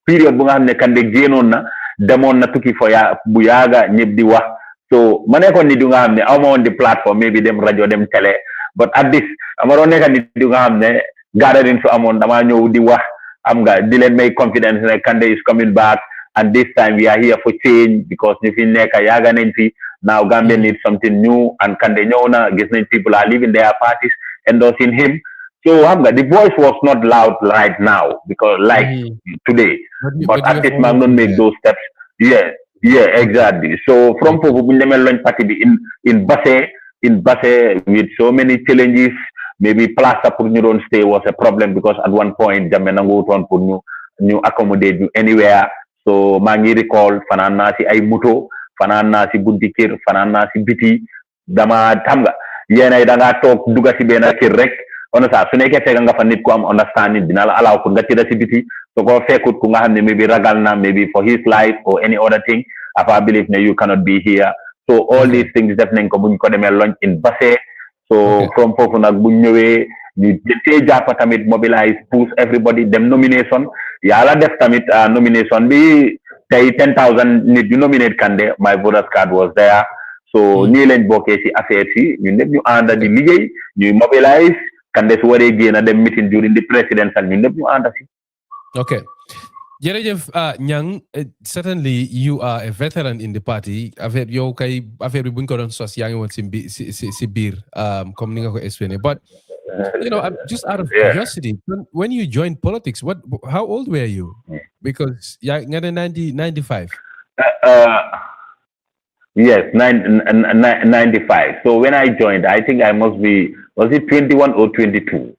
period bu nga xam ne Kande génnoon na demoon na tukki fo bu yaaga ñëpp di wax so ma nekkoon nit yu nga xam ne aw ma woon di plateforme mais bi dem rajo dem télé but at this ama doon nekka nit yu nga xam ne gathering su amoon dama ñëw di wax am nga di leen may confidence ne Kande is coming back and this time we are here for change because ñu fi nekka yaaga nañ fi now Gambia needs something new and Kande ñëw na gis nañ people are leaving their parties endorsing him so xam nga the voice was not loud right now because like today but at least maa ngi doon make those steps yeah exactly so from foofu bu ñu demee launch party bi in Basse with so many challenges maybe plaza pour ñu doon stay was a problem because at one point Jammeh nanguwutoon pour ñu accommodate ñu anywhere so maa ngi recall fanaan naa si ay moto fanaan naa si bunti kër fanaan naa si biti dama xam nga yéenay da ngaa toog dugga si benn kër rek on sa su nekkee fekk nga fa nit ku am understanding dina la allow pour nga tëdda si biti so ko fekkut ku nga xam ne maybe ragal na maybe for his life or any other thing I believe ne you cannot be here so all these things def nañ ko buñ ko demee launch in Basse so from foofu nag buñ ñëwee ñu jëtee jàpp tamit mobilize push everybody dem nomination yàlla def tamit nomination bi tey 10,000 nit ñu nominate Kande my voters card was there so nii lañ bokkee si affaire si ñun ñëpp ñu ànda di liggéey ñuy mobilize Kande su waree génn dem meeting during the presidential ñun ñëpp ñu ànda si okay jërëjëf Nyang certainly you are a veteran in the party affaire yow kay affaire bi buñ ko doon sos yaa ngi woon si biir comme ni nga ko explain but you know just out of curiosity when you joined politics how old were you because yaa nga ne 95 yes 95 so when I joined I think I must be was it 21 or 22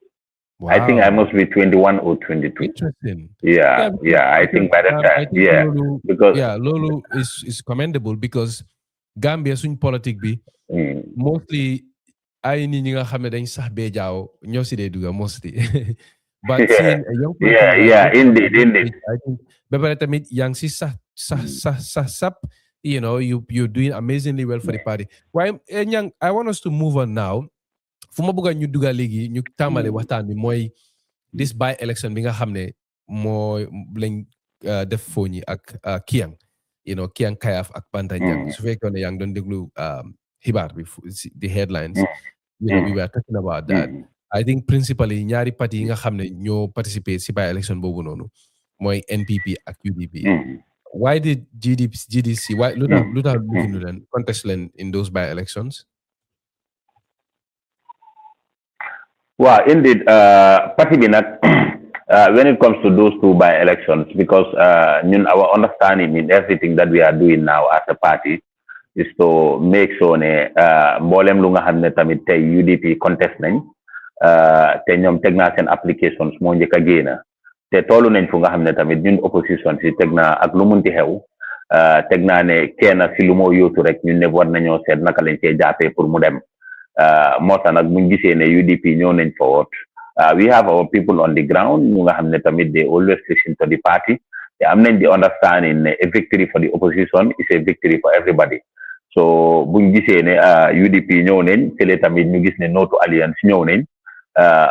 Wow. I think I must be 21 or 22. Interesting. Yeah, I think by that time, because Lolo is commendable because Gambia suñ politique bi mostly ay nit ñi nga xam ne dañ sax bee jaaw ñoo si dee duga mostly but seeing a young person indeed I think ba pare tamit yaa ngi si sap you know you're doing amazingly well for the party waaye Nyang I want us to move on now fu ma bëgg ñu dugal léegi ñu tàmbale waxtaan bi mooy this by election bi nga xam ne moo lañ def fooñi ak Kiyang you know Kiyang Kayaf ak Bantanjang su fekkee ne yaa ngi doon déglu xibaar bi the headlines you know we were talking about that I think principally ñaari parti yi nga xam ne ñoo participer si by election boobu noonu mooy NPP ak UDP why did GDC why lu tax looking to leen contest leen in those by elections. Well, indeed, party binak when it comes to those two by-elections, because our understanding in everything that we are doing now as a party is to make sure ne mbolem lu nga xamne tamit tay UDP contest nañ te ñom tek na sen applications mo ñëk a génna te tolu nañ fu nga xamne tamit ñun opposition ci tek na ak lu munti xew tek na ne kenn ci lu mo yotu rek ñun ne war nañu sét naka lañ ci jappé pour mu dem moo tax nag buñ gisee ne UDP ñëw nañ forward we have our people on the ground ñu nga xam ne tamit they always listen to the party te am nañ di understanding ne a victory for the opposition is a victory for everybody so buñ gisee ne UDP ñëw nañ te tamit ñu gis ne no to alliance ñëw nañ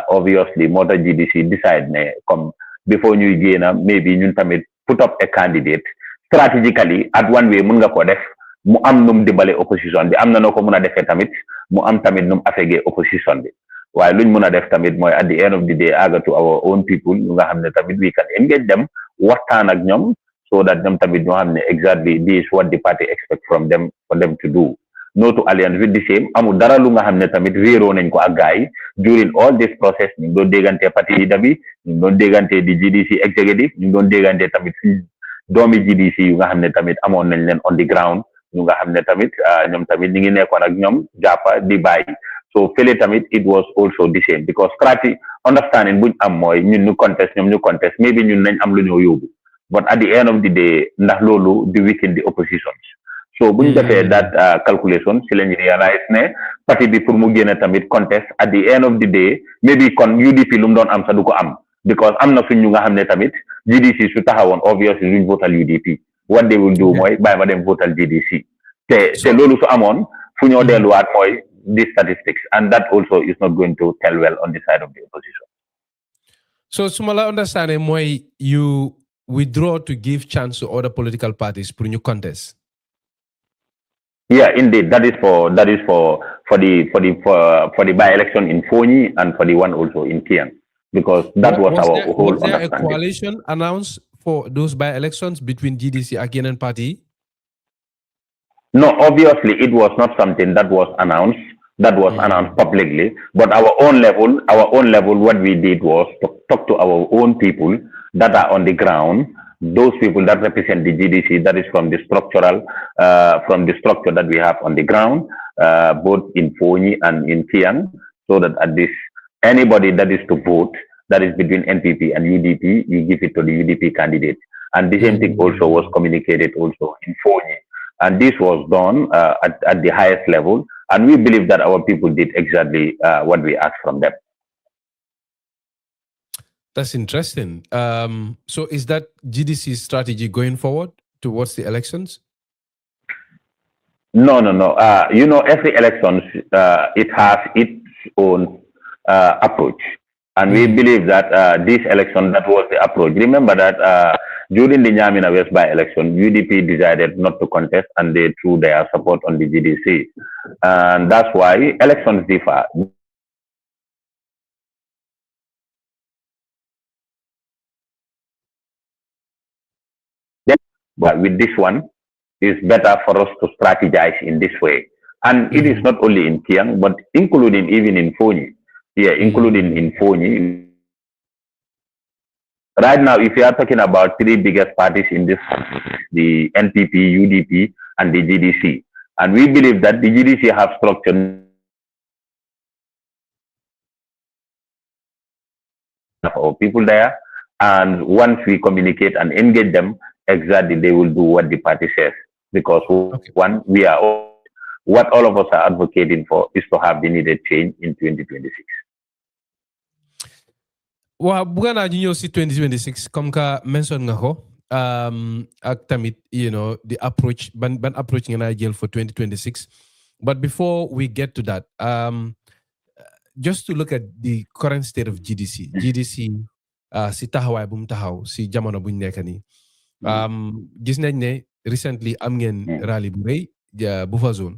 obviously moo tax GDC decide ne comme before ñuy génna maybe ñun tamit put up a candidate strategically at one way mun nga ko def mu am num dimbale opposition bi am na noo ko mun a defee tamit mu am tamit num affecté opposition bi waaye luñ mun a def tamit mooy at the end of the day aga to our own people ñu nga xam ne tamit we can engage them waxtaan ak ñoom so that ñoom tamit ñoo xam ne exactly this is what the party expect from them for them to do no to alliance with the same amul dara lu nga xam ne tamit réeroo nañ ko ak gars yi during all this process ñu ngi doon déggante parti yi dabi ñu ngi doon déggante di GDC executive ñu ngi doon déggante tamit suñ doomi GDC yu nga xam ne tamit amoon nañ leen on the ground ñu nga xam ne tamit ñoom tamit ñi ngi nekkoon ak ñoom jàppa di bàyyi so fële tamit it was also the same because strategy understanding buñ am mooy ñun ñu contest ñoom ñu contest maybe ñun nañ am lu ñoo yóbbu but at the end of the day ndax loolu di weaken the oppositions so buñ defee that calculation si lañ realize ne parti bi pour mu génne tamit contest at the end of the day maybe kon UDP lu mu doon am sa du ko am because am na suñ ñu nga xam ne tamit GDC su taxawoon obviously duñ votal UDP what they will do mooy bàyyi ma dem votal GDC te loolu su amoon fu ñoo delluwaat mooy these statistics, and that also is not going to tell well on the side of the opposition. So, Sumala, understanding why you withdraw to give chance to other political parties for new contest. Yeah, indeed, that is for the by-election in Fonyi and for the one also in Kiang, because that was our whole understanding. Was there a coalition announced for those by-elections between GDC and party? No, obviously it was not something that was announced. That was announced publicly. But our own level, what we did was to talk to our own people that are on the ground, those people that represent the GDC, that is from the structure that we have on the ground, both in Fonyi and in Kiang, so that at this anybody that is to vote, that is between NPP and UDP, you give it to the UDP candidate. And the same thing also was communicated also in Fonyi. And this was done at the highest level. And we believe that our people did exactly what we asked from them. That's interesting. So is that GDC's strategy going forward towards the elections? No. Every election, it has its own approach. And we believe that this election, that was the approach. Remember that during the Nyamina West by-election, UDP decided not to contest and they threw their support on the GDC. And that's why elections differ. But with this one, it's better for us to strategize in this way. And it is not only in Kiang, but including even in Fonyi. Yeah, including in Fonyi. Right now, if you are talking about three biggest parties in this, the NPP, UDP, and the GDC. And we believe that the GDC have structure of our people there. And once we communicate and engage them, exactly they will do what the party says. Because one, what all of us are advocating for is to have the needed change in 2026. Well, bukan aja ñëw si 2026 comme ka mention nga ko ak tamit the approach ban approach nga na jël for 2026. But before we get to that, just to look at the current state of GDC si taxawaay bu mu taxaw si jamono buñ nekk ni gis nañ ne recently am ngeen rally bu rëy buffer zone.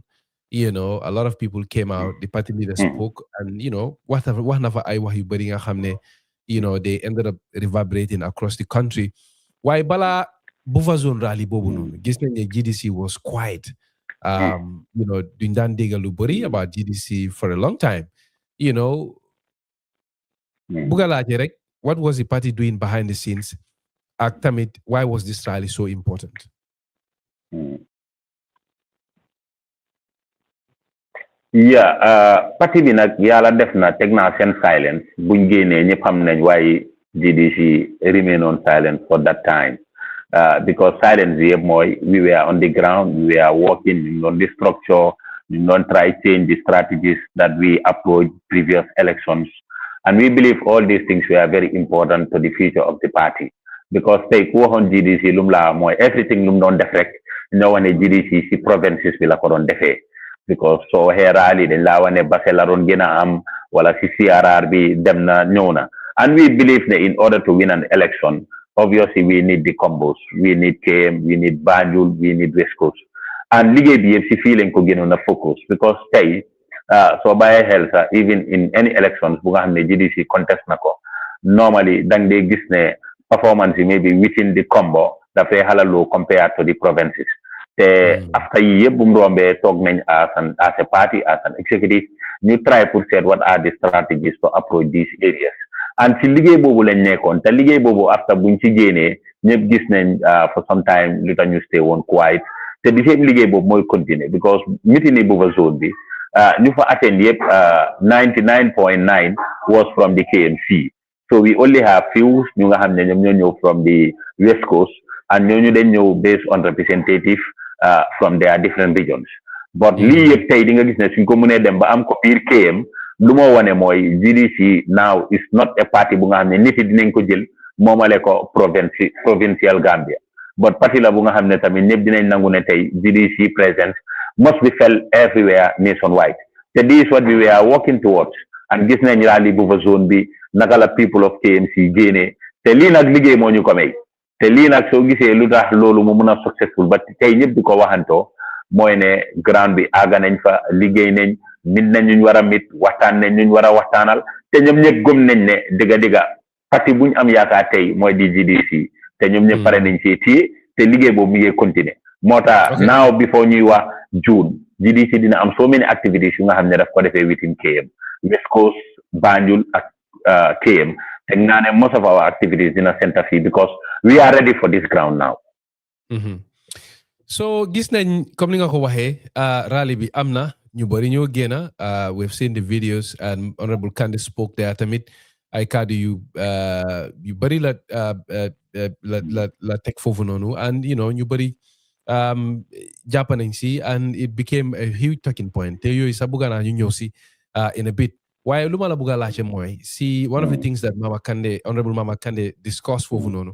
A lot of people came out, the party leader spoke, and wax na fa ay wax yu bari nga xam ne they ended up reverberating across the country. Why bala buffer zone rally bobu nonu gis nañ ne GDC was quiet. Duñ daan dégg lu bari about GDC for a long time. Buga laajte rek, what was the party doing behind the scenes? Ak tamit, why was this rally so important? Yeah, parti bi nag yàlla def na teg naa seen silence buñ génnee ñëpp xam nañ why GDC remain on silence for that time because silence yëpp mooy we were on the ground, we were working on the structure, we don't try change the strategies that we approached previous elections, and we believe all these things were very important to the future of the party because tey ku waxoon GDC lum la mooy everything lum doon def rek ñoo wane GDC si provinces bi la ko doon defee. Because so here rally dañ la wane Basse la doon gën a am wala si CRR bi dem na ñëw na, and we believe that in order to win an election obviously we need the combos, we need KM, we need Banjul, we need West Coast, and liggéey bi yëpp si fii lañ ko gënoon a focus because tey soo bàyyee xel sax even in any elections bu nga xam ne GDC contest na ko normally dang dee gis ne performance yi maybe within the combo dafay xala low compared to the provinces. After a year, talk as a party, as an executive, you try to set what are the strategies to approach these areas. And si liggéey boobu lañ nekkoon te liggéey boobu after buñ ci génnee ñëpp gis nañ for some time lu tax ñu stay woon quiet te di seen liggéey boobu mooy continuer because meeting yi boobu zone bi ñu fa attend yëpp 99.9 was from the KMC. So we only have few ñu nga xam ne ñoom ñoo ñëw from the West Coast and ñooñu dañ ñëw based on representative from their different regions but lii yëpp tey di nga gis ne suñ ko mënee dem ba am ko biir KM lu moo wane mooy GDC now is not a party bu nga xam ne nit yi dinañ ko jël moomale ko provincial Gambia but parti la bu nga xam ne tamit ñëpp dinañ nangu ne tey GDC presence must be felt everywhere nationwide te this is what we were working towards and gis nañ rally bu fa zone bi naka la people of KMC génnee te lii nag liggéey moo ñu ko may te lii nag soo gisee lu tax loolu mu mun a successful ba tey ñëpp di ko waxantoo mooy ne ground bi àgga nañ fa liggéey nañ mit nañ ñu war a mit waxtaan nañ ñu war a waxtaanal te ñoom ñëpp gëm nañ ne dëgga parti buñ am yaakaar tey mooy di GDC te ñoom ñëpp pare nañ ci téye te liggéey boobu mi ngi continuer moo tax now before ñuy wax June GDC dina am so many activities yu nga xam ne daf ko defee within KM West Coast Banjul ak KM te nga ne most of our activities dina center fii because we are ready for this ground now. So gis nañ comme ni nga ko waxee rally bi am na ñu bëri ñoo génn we've seen the videos and Honorable Kandeh spoke there tamit ay kàddu yu bëri la teg foofu noonu and you know ñu bëri jàpp nañ si and it became a huge talking point te yooyu sax bëgg naa ñu ñëw si in a bit waaye lu ma la bëgg a laajte mooy si one of the things that Honorable Mama Kandeh discussed foofu noonu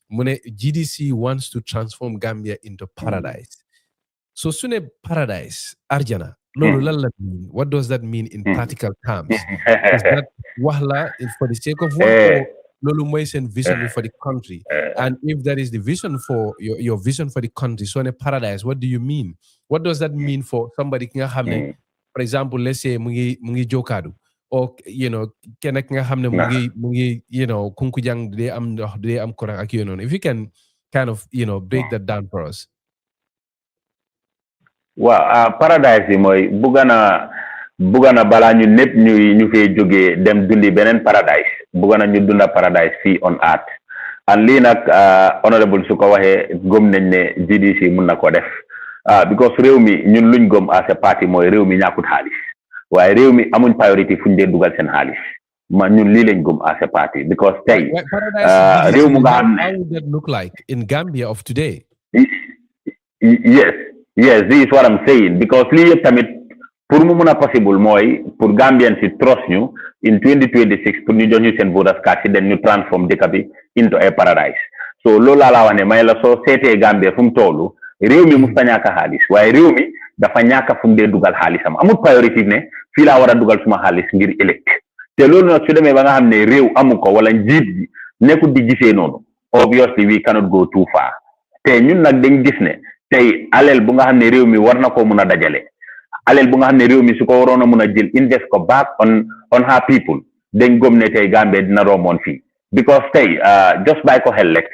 mu ne GDC wants to transform Gambia into paradise so su ne paradise arjana loolu lan la mean what does that mean in practical terms is that wax la for the sake of work loolu mooy seen vision for the country and if that is the vision for your vision for the country so ne paradise what do you mean what does that mean for somebody ki nga xam ne for example let's say mu ngi Jokaadu or you know kenn ki nga xam ne mu ngi you know Kunkujang day am ndox day am courant ak noonu if you can kind of you know break that down for us. waaw paradise yi mooy bugga na balaa ñu népp ñu fee jógee dem dundi beneen paradise bugga na ñu dunda paradise fii on earth and lii nag honorable su ko waxee gëm nañ ne GDC mun na ko def because réew mi ñun luñ gëm as a party mooy réew mi ñàkkut xaalis waaye réew mi amuñ priorité fuñ dee dugal seen xaalis ñun lii lañ gëm as a party because tey réew mu nga xam ne how would that look like in Gambia of today? Yes, this is what I'm saying because lii yëpp tamit pour mu mun a possible mooy pour Gambian si trust ñu in 2026 pour ñu jox ñu seen voters card si den ñu transform dëkk bi into a paradise so loolu laa wax ne may la soo seetee Gambia fu mu toolu réew mi musta ñàkk xaalis waaye réew mi dafa ñàkk fu mu dee dugal xaalisam amul priorité ne fii laa war a dugal suma xaalis ngir ëllëg te loolu nag su demee ba nga xam ne réew amu ko wala njiit bi nekkul di gisee noonu obviously we cannot go too far te ñun nag dañ gis ne tey alal bu nga xam ne réew mi war na ko mun a dajale alal bu nga xam ne réew mi su ko waroon a mun a jël invest ko back on her people dañ gëm ne tey Gambia dina romboon fii because tey just bàyyi ko xel rek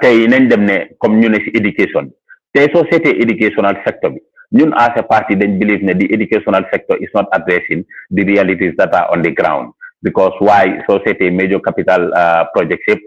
tey nañ dem ne comme ñu ne si education tey soo seetee educational sector bi ñun as a party dañ believe ne the educational sector is not addressing the realities that are on the ground because why soo seetee major capital projects yëpp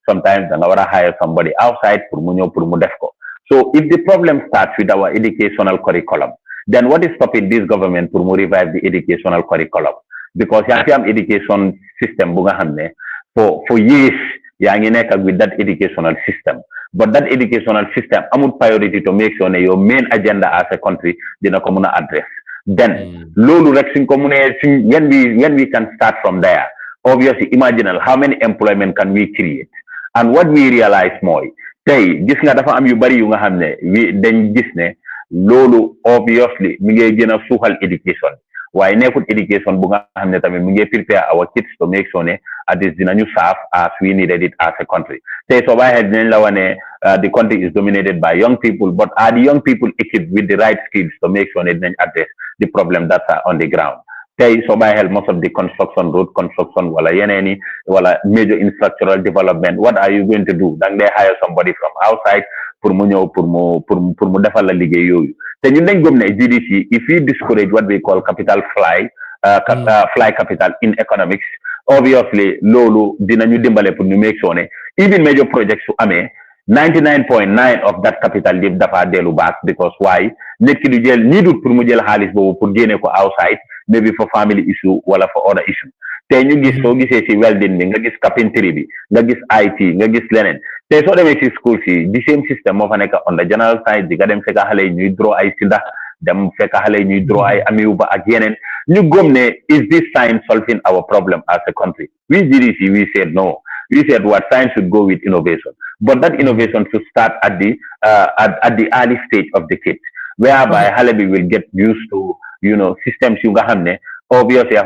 sometimes da nga war a hire somebody outside pour mu ñëw pour mu def ko. So if the problem starts with our educational curriculum, then what is stopping this government to revive the educational curriculum? Because you have education system for years, with that educational system. But that educational system, I'm priority to make sure your main agenda as a country, dina common address. Then, when we can start from there, obviously imagine how many employment can we create. And what we realize more, tey gis nga dafa am yu bari yu nga xam ne dañ gis ne loolu obviously mi ngi gën a suuxal education waaye nekkul education bu nga xam ne tamit mi ngi prepare our kids to make sure ne at least dinañu serve as we needed it as a country tey soo bàyyi xel dinañ la wane the country is dominated by young people but are the young people equipped with the right skills to make sure ne dinañ address the problem that are on the ground tey soo bàyyi xel most of the construction road construction wala yeneeni wala major infrastructural development what are you going to do dang they hire somebody from outside pour mu ñëw pour mu defal la liggéey yooyu te ñun dañ gëm ne GDC if we discourage what we call capital fly capital in economics obviously loolu dinañu dimbale pour ñu make sure ne even major projects su amee 99.9 of that capital yëpp dafa dellu back because why nit ki du jël ñii dut pour mu jël xaalis boobu pour génne ko outside maybe for family issue wala for other issue te ñu gis soo gisee si welding bi nga gis carpentry bi nga gis IT nga gis leneen te soo demee si school si di same système moo fa nekk on the general science di nga dem fekk xale yi ñuy draw ay sinda dem fekk xale yi ñuy draw ay amiuba ak yeneen ñu gëm ne is this science solving our problem as a country? We GDC we said no. We said what science should go with innovation, but that innovation should start at the early stage of the kid, whereby Halabi will get used to systems you hamne. Obviously, these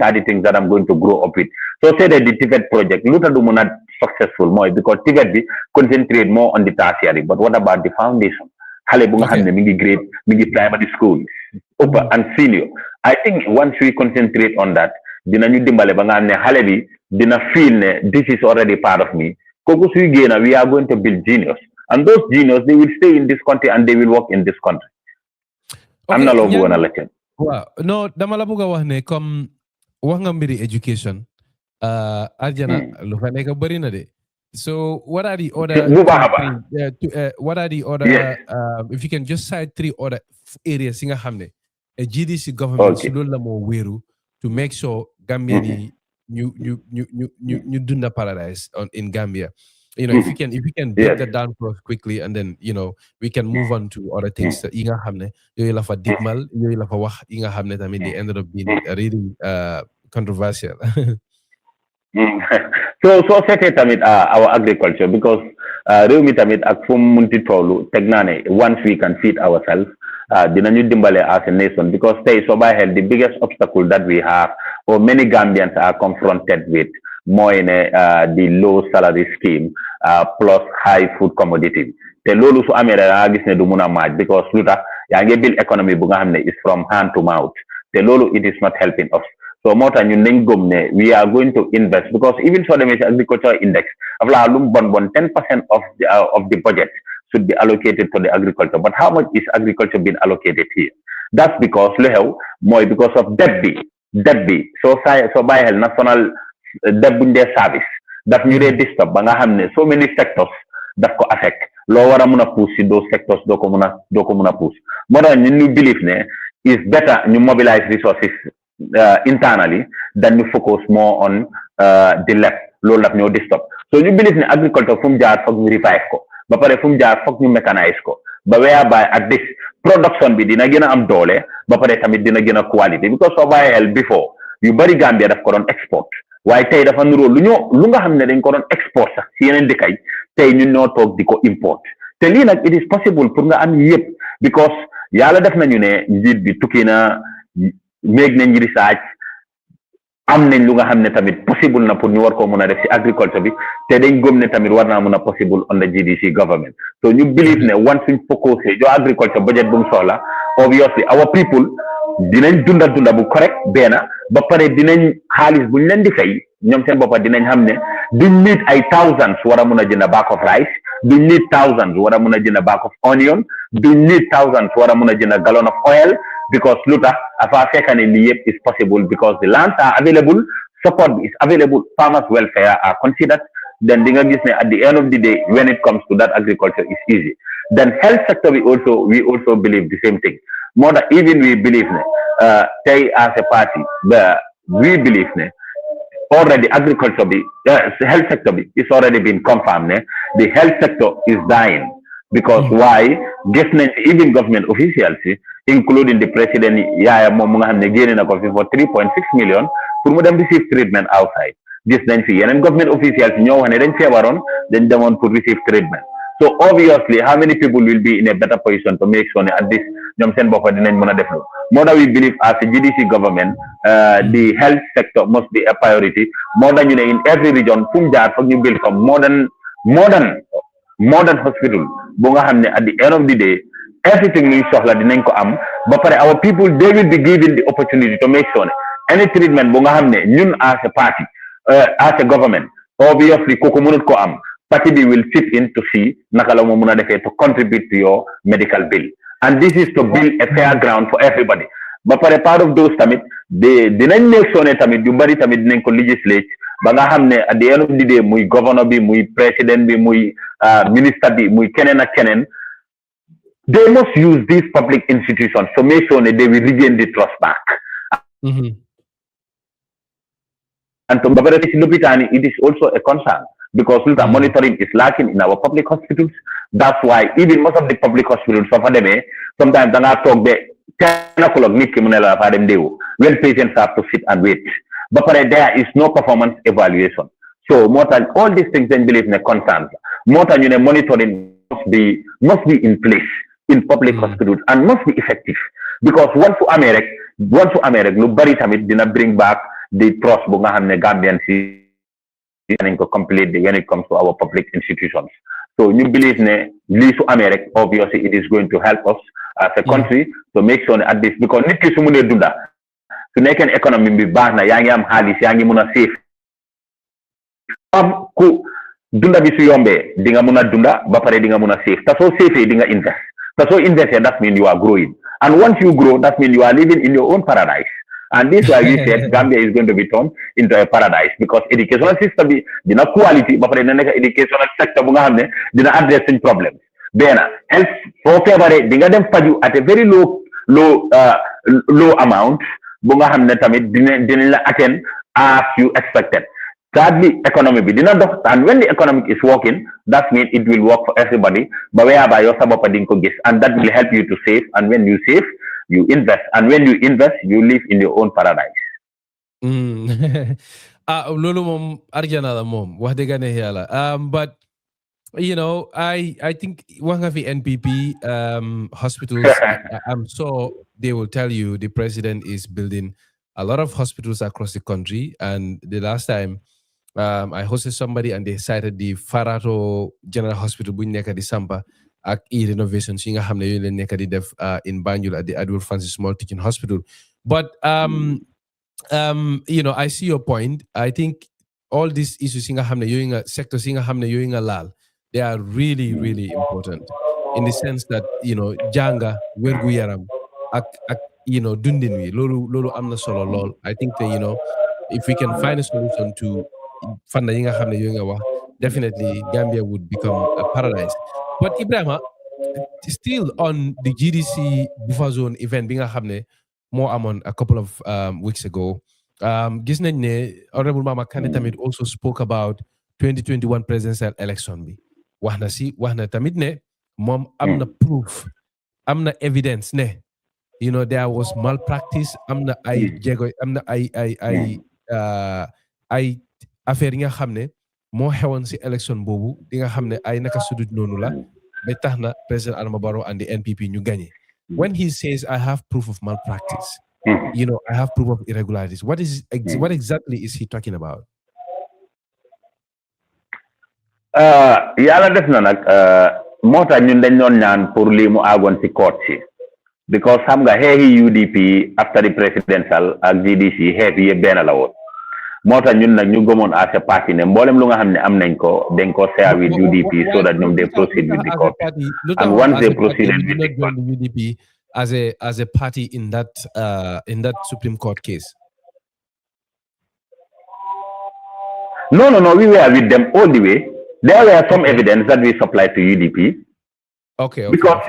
are the things that I'm going to grow up with. So say that the TVET project, Luta do not successful more because TVET be concentrate more on the tertiary. But what about the foundation? Halebung hamne mingi grade, mingi primary school, upper and senior. I think once we concentrate on that, dina ñu dimbale ba nga xam ne xale bi dina feel ne this is already part of me kooku suy génna we are going to build genius and those genius they will stay in this country and they will work in this country. am na loo bëggoon a la ceen waaw non dama la bëgg a wax ne comme wax nga mbiri education arjana lu fa nekk bëri na de so what are the other if you can just cite 3 other areas yi nga xam ne a GDC government si loolu la moo wéeru to make sure Gambia you dunda paradise in Gambia. If you can break that down for us quickly and then we can move on to other things that inga hamne yoy la fa digmal yoy la fa wax inga hamne tamit they ended up being really controversial. So sete tamit our agriculture because rew mi tamit ak fu munti tolu tek na ne once we can feed ourselves dinañu dimbale as a nation because tey so by hell the biggest obstacle that we have or many Gambians are confronted with mooy ne the low salary scheme plus high food commodity te loolu su amee da gis ne du mun a maaj because lu tax yaa ngi build economy bu nga xam ne is from hand to mouth te loolu it is not helping us so moo tax ñun nañ gëm ne we are going to invest because even so demee si agriculture index afla lu mu bon 10% of the budget should be allocated to the agriculture. But how much is agriculture being allocated here? That's because because of debt. So by national debt service that ñu dee disturb ba nga xam ne so many sectors daf ko affect loo war a mun a push si those sectors doo ko mun a push moo tax ñun ñu believe ne is better ñu mobilize resources internally than ñu focus more on the left loolu daf ñoo disturb so ñu believe ne agriculture fu mu jaar foog ñu revive ko ba pare fu mu jaar foog ñu mécanise ko ba whereby at this production bi dina gën a am doole ba pare tamit dina gën a quality because soo bàyyi xel before yu bari Gambia daf ko doon export waaye tey dafa nuroo lu nga xam ne dañ ko doon export sax si yeneen dëkk yi tey ñun ñoo toog di ko import te lii nag it is possible pour nga am yëpp because yàlla def nañu ne njiit bi tukki na méeg nañ research am nañ lu nga xam ne tamit possible na pour ñu war koo mun a def si agriculture bi te dañ gëm ne tamit war naa mun a possible on the GDC government so ñu believe ne once suñ focus jo agriculture budget bu mu soxla obviously our people dinañ dunda bu correct benn ba pare dinañ xaalis buñ leen di fay ñoom seen boppa dinañ xam ne duñ need ay thousands war a mun a jënd bag of rice duñ need thousands war a mun a jënd bag of onion duñ need thousands war a mun a jënd gallon of oil because lu tax afa fekk ne lii yëpp is possible because the lands are available support is available farmers welfare are considered then di nga gis ne at the end of the day when it comes to that agriculture is easy then health sector we also believe the same thing more than even we believe ne tey as a party we believe ne already agriculture health sector is already been confirmed ne the health sector is dying because why gis nañ even government officials including the president yaaya moom mu nga xam ne génne na ko fi for 3.6 million pour mu dem receive treatment outside gis nañ fi yeneen government officials ñoo wax ne dañ feebaroon dañ demoon pour receive treatment so obviously how many people will be in a better position to make sure ne at this ñoom seen boppa dinañ mën a def lu moo tax we believe as a GDC government the health sector must be a priority moo tax ñu ne in every region fu mu jaar foog ñu build ko modern hospital bu nga xam ne at the end of the day everything luñ soxla dinañ ko am ba pare our people they will be given the opportunity to make sure ne any treatment bu nga xam ne ñun as a party as a government obviously kooku mënut ko am party bi will chip in to see naka la moo mën a defee to contribute to your medical bill and this is to build a fair ground for everybody ba pare part of those tamit dinañ make sure ne tamit yu bari tamit dinañ ko legislate ba nga xam ne at the end of the day muy governor bi muy président bi muy ministre bi muy keneen ak keneen they must use these public institutions to make sure that they will regain the trust back. And to it is also a concern because monitoring is lacking in our public hospitals. That's why even most of the public hospitals sometimes they talk 10 o'clock when patients have to sit and wait. But there is no performance evaluation. So more than all these things then believe in a concerns. More than monitoring must be in place in public hospitals and must be effective. Because once to America, nobody did bring back the trust Gambians complete when it comes to our public institutions. So you believe in America, obviously it is going to help us as a country to make sure at this because nit ki su mëne dunda su nekkee économie bi baax na yaa ngi am xaalis yaa ngi mun a save am ku dunda bi su yombee di nga mun a dunda ba pare di nga mun a save te soo savee di nga invest te soo investé that means you are growing and once you grow that means you are living in your own paradise. And this is why we said Gambia is going to be turned into a paradise because educational system bi dina quality ba pare dina nekk educational sector bu nga xam ne dina address suñ problems. Bena health for feebare di nga dem faju at a very low amount bu nga xam ne tamit dina la attend as you expected. Thirdly, economy bi dina dox and when the economic is working that means it will work for everybody ba whereby yow sa bopp di nga ko gis and that will help you to save and when you save you invest and when you invest you live in your own paradise. Lolu mom arjana la mom wax dëgg ne yàlla but you know I think one of the NPP hospitals I'm sure they will tell you the president is building a lot of hospitals across the country and the last time I hosted somebody and they cited the Farato General Hospital bu nekk di Sampa ak renovation yi nga xam ne yooyu leen nekk di def in Banjul at the Edward Francis Small Teaching Hospital but you know I see your point. I think all these issues yi nga xam ne yooyu nga sectors yi nga xam ne yooyu nga laal they are really important in the sense that you know janga wergu yaram ak you know dundin wi lolu amna solo lol. I think that you know if we can find a solution to fanda yi nga xam ne yooyu nga wax definitely Gambia would become a paradise. But Ebrima, still on the GDC buffer zone event bi nga xam ne moo amoon a couple of weeks ago gis nañ ne Honorable Mama Kandeh tamit also spoke about 2021 presidential election bi wax na tamit ne moom am na proof am na evidence ne you know there was malpractice am na ay jéego am na ay affaire yi nga xam ne moo xewoon si élection boobu di nga xam ne ay naka sudut noonu la ba tax na President Adama Barrow and the NPP ñu gagné. When he says I have proof of malpractice, you know, I have proof of irregularities, what exactly is he talking about? Yàlla def na nag moo tax ñun dañ doon ñaan pour lii mu àggoon ci court si because xam nga xeexi UDP after the presidential ak GDC xeex yi yëpp benn la woon moo tax ñun nag ñu gëmoon as a party ne mboolem lu nga xam ne am nañ ko dañ ko share with UDP so that ñoom they proceed with the court and once they proceeded with the court UDP as a party in that Supreme Court case. No, we were with them all the way. There were some evidence that we supplied to UDP. Okay. Because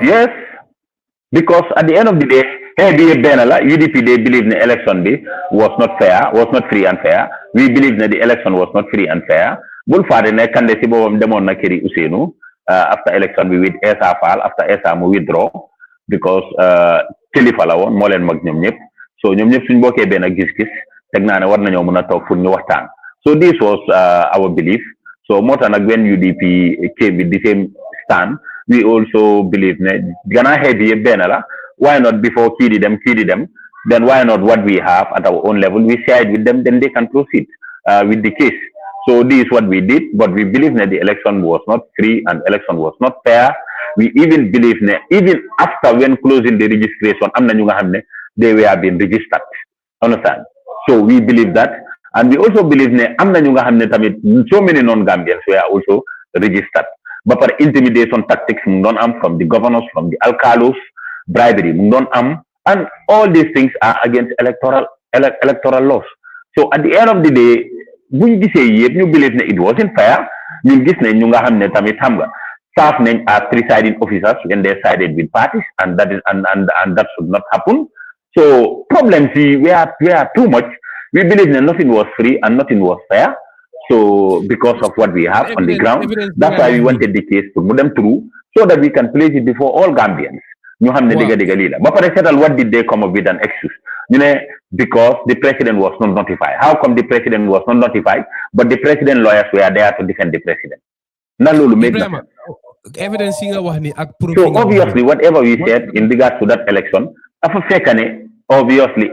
at the end of the day, UDP they believe the election was not fair, was not free and fair. We believe that the election was not free and fair. After election we with ESA fall, after ESA we withdraw because Khalifa la woon moo leen mag ñoom ñëpp so ñoom ñëpp suñ bokkee benn gis-gis teg naa ne war nañoo mën a toog pour ñu waxtaan so this was our belief so moo tax nag when UDP came with the same stand we also believe ne gannaaw xeet yi yëpp benn la why not before kii di dem then why not what we have at our own level we share it with them then they can proceed with the case so this is what we did but we believe that the election was not free and election was not fair. We even believe even after when closing the registration, they were being registered. Understand? So we believe that, and we also believe so many non-Gambians were also registered. But for intimidation tactics, from the governors, from the alcalos, bribery, and all these things are against electoral laws. So at the end of the day, we believe it wasn't fair. Staff names as presiding officers when they sided with parties, and that should not happen. So problems we are too much. We believe that nothing was free and nothing was fair. So because of what we have on the ground, that's why we wanted the case to move them through so that we can place it before all Gambians. But what did they come up with an excuse? Because the president was not notified. How come the president was not notified, but the president lawyers were there to defend the president? Evidence so obviously, whatever we said in regards to that election, obviously,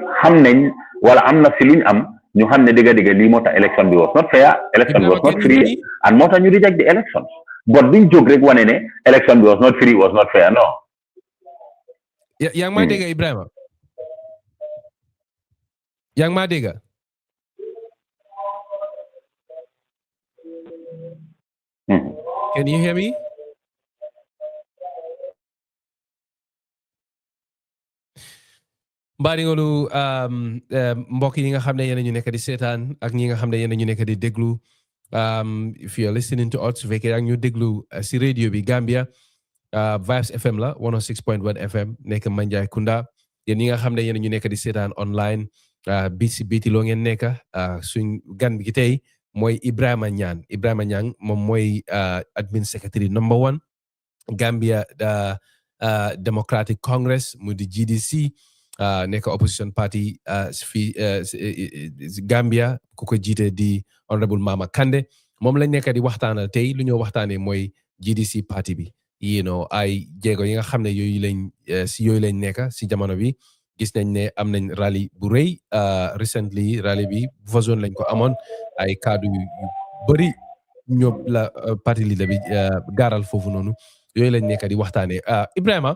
ñu xam ne dëgg lii moo tax election bi was not fair, election was not free, and moo tax ñu reject the elections. But duñ jóg rek wane ne election bi was not free, was not fair, no. yaa ngi maa dégg Ibrahima yaa ngi maa dégg Can you hear me? Mbaringolu mbokk yi nga xam ne yéen ñu nekk di seetaan ak ñi nga xam ne yéen ñu nekk di déglu if you are listening to us su fekkee ak ñu déglu si radio bi Gambia Vibes FM la 106.1 FM nekk Manjai Kunda yéen ñi nga xam ne yéen ñu nekk di seetaan online Bitilo ngeen nekk suñ gan bi tey mooy Ebrima Nyang moom mooy admin secretary number 1 Gambia Democratic Congress mu di GDC nekk opposition party fi Gambia ku ko jiite di honorable Mama Kandeh moom lañ nekk di waxtaanal tey lu ñoo waxtaanee mooy GDC party bi ay jéego yi nga xam ne yooyu lañ nekk si jamono bi gis nañ ne am nañ rally bu rëy recently rally bi bu fa zone lañ ko amoon ay kaddu yu bëri ñoom la parti leader bi gaaral foofu noonu yooyu lañ nekk di waxtaanee Ibrahima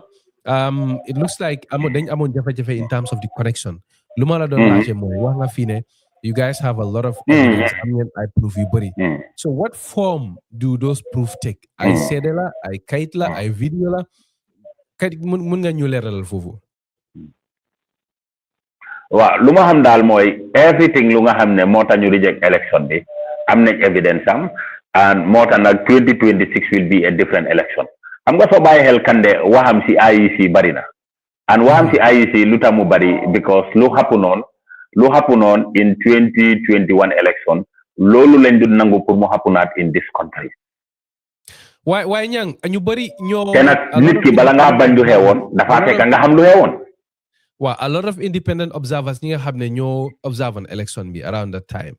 it looks like dañ amoon jafe-jafe in terms of the connection lu ma la doon laajte mooy wax nga fii ne you guys have a lot of evidence am ngeen ay proof yu bëri so what form do those proof take ay seede la ay kayit la ay vidéo la kayit mun nga ñu leeralal foofu waaw lu ma xam daal mooy everything lu nga xam ne moo tax ñu reject election bi am nañ evidence am and moo tax nag 2026 will be a different election xam nga soo bàyyi xel Kandeh waxam si IEC bari na and waxam si IEC lu tax mu bari because lu happen on in 2021 election loolu lañ du nangu pour mu happenaat in this country. waaye ñang ñu bari ñoo te nag nit ki bala ngaa bañ lu xewoon dafa fekk nga xam lu xewoon. waaw a lot of independent observers ñi nga xam ne ñoo observe an election bi around that time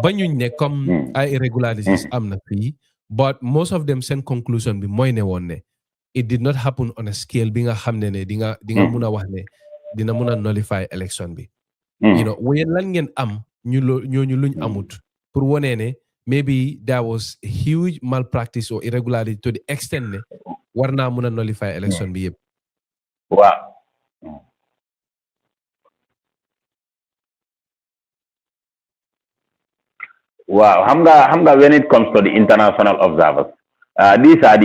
bañuñ ne comme ay irregularities am na fii. But most of them send conclusion bi mooy ne woon ne it did not happen on a scale bi nga xam ne di nga mun a wax ne dina mun a nullify election bi. waaye lan ngeen am ñooñu luñ amut pour wone ne maybe there was huge malpractice or irregularity to the extent ne war naa mun a nullify election bi yëpp. Wow, hamga when it comes to the international observers, these are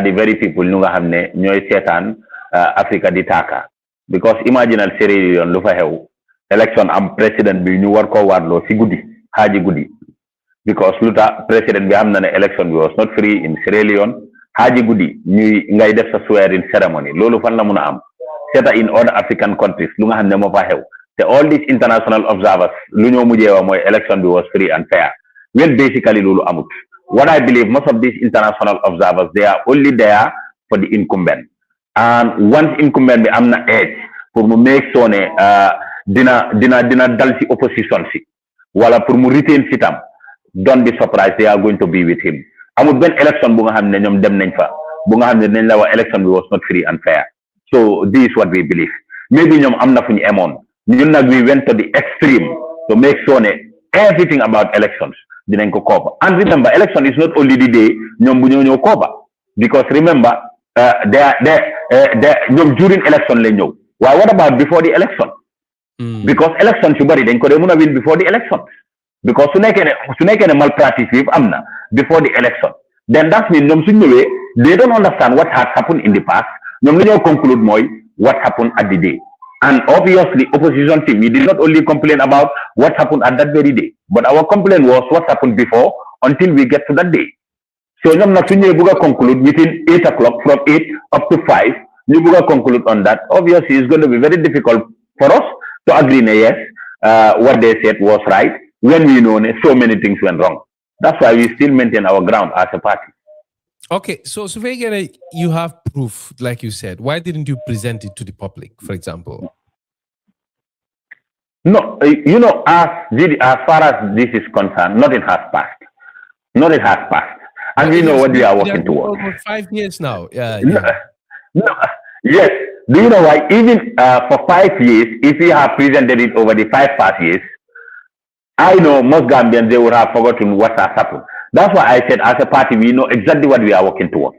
the very people who have ñoy setan Africa di taka because imagine al Sierra Leone lu fa xew election am president bi ñu war ko warlo ci guddi haji guddi because luta president bi am na ne election bi was not free in Sierra Leone haji guddi ñuy ngay def sa swearing ceremony lolu fan la mëna am seta in other African countries lu nga xamne mo fa xew all these international observers lu ñoo mujjé wa moy election bi was free and fair. Well, basically lulu amut. What I believe most of these international observers they are only there for the incumbent. And once incumbent be amna edge pour mu make sure ne dina dal ci opposition si wala pour mu retain sitam don't be surprised they are going to be with him. Amut ben election bu nga xamne ñom dem nañ fa bu nga xamne dañ la wax election bi was not free and fair. So this is what we believe. Maybe ñom amna fuñu émon ñun nag we went to the extreme to make sure ne everything about elections dinañ ko cover and remember election is not only the day ñoom bu ñëw cover because remember ñoom during election lañ ñëw waaye what about before the election because election su bari dañ ko dee mën a win before the election because su nekkee ne malpractice bi am na before the election then that means ñoom suñ ñëwee they don't understand what has happened in the past ñoom li ñoo conclude mooy what happened at the day. And obviously, opposition team, we did not only complain about what happened at that very day, but our complaint was what happened before until we get to that day. So, we conclude within 8 o'clock, from 8 up to 5, we conclude on that. Obviously, it's going to be very difficult for us to agree, yes, what they said was right when we know so many things went wrong. That's why we still maintain our ground as a party. Okay, so you have proof, like you said. Why didn't you present it to the public, for example? No, as far as this is concerned, nothing has passed. Nothing has passed. And we know what we are working towards. Almost 5 years now. Yes. Do you know why? Even for 5 years, if we have presented it over the 5 past years, I know most Gambians, they would have forgotten what has happened. That's why I said, as a party, we know exactly what we are working towards.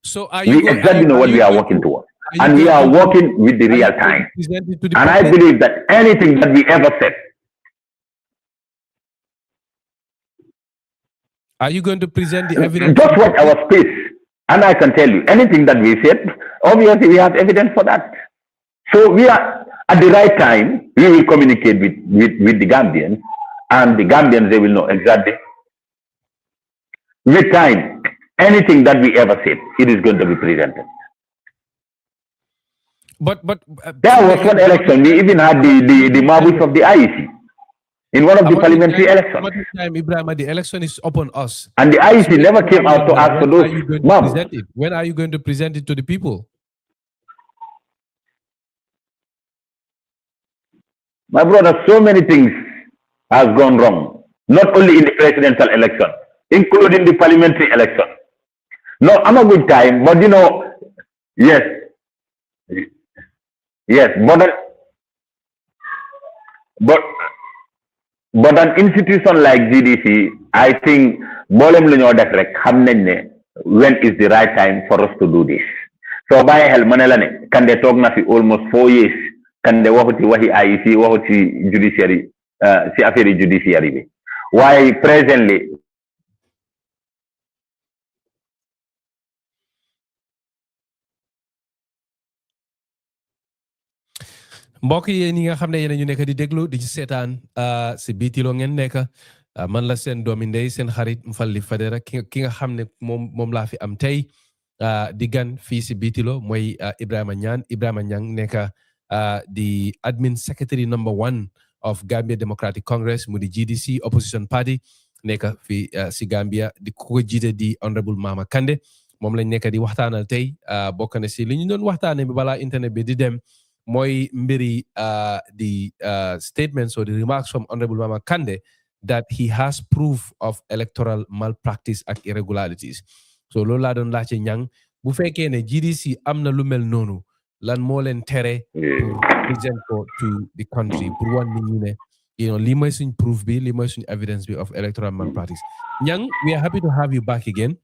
So we exactly know what we are working towards. And we are working with the real time. And I believe that anything that we ever said. Are you going to present the evidence? Just watch our space. And I can tell you, anything that we said, obviously we have evidence for that. So we are, at the right time, we will communicate with the Gambians. And the Gambians, they will know exactly. With time, anything that we ever said, it is going to be presented. But there was one election, we even had the marbles of the IEC in one of the parliamentary elections. Ebrima, the election is upon us. And the IEC never came out to ask for those marbles. When are you going to present it to the people? My brother, so many things has gone wrong, not only in the presidential election, including the parliamentary election. No, I'm a good time, but yes, but an institution like GDC, I think, when is the right time for us to do this? So by hell, manelane, can they talk na fi almost 4 years? Can they wahi IEC, wahi judiciary, si affaire judiciary? Why presently? mbokk yi ñi nga xam ne yéen ñu nekk di déglu di ci seetaan si Bitilo ngeen nekk man la seen doomi ndey seen xarit Mfalli Fadera ki nga xam ne moom laa fi am tey di gan fii si Bitilo mooy Ebrima Nyang nekk di admin secretary number 1 of Gambia Democratic Congress mu di GDC opposition party nekk fii si Gambia di ko jiite di honorable Mama Kandeh moom lañ nekk di waxtaanal tey bokk na si li ñu doon waxtaanee bi balaa internet bi di dem Moi mbiri the statements or the remarks from Honorable Mama Kandeh that he has proof of electoral malpractice and irregularities. So lola don lache ñang bu fekkee ne GDC amna lu mel nonu lan mo len téré pour present ko to the country pour wan nit ñi ne li moy suñ proof bi li moy suñ evidence bi of electoral malpractice. Ñang, we are happy to have you back again.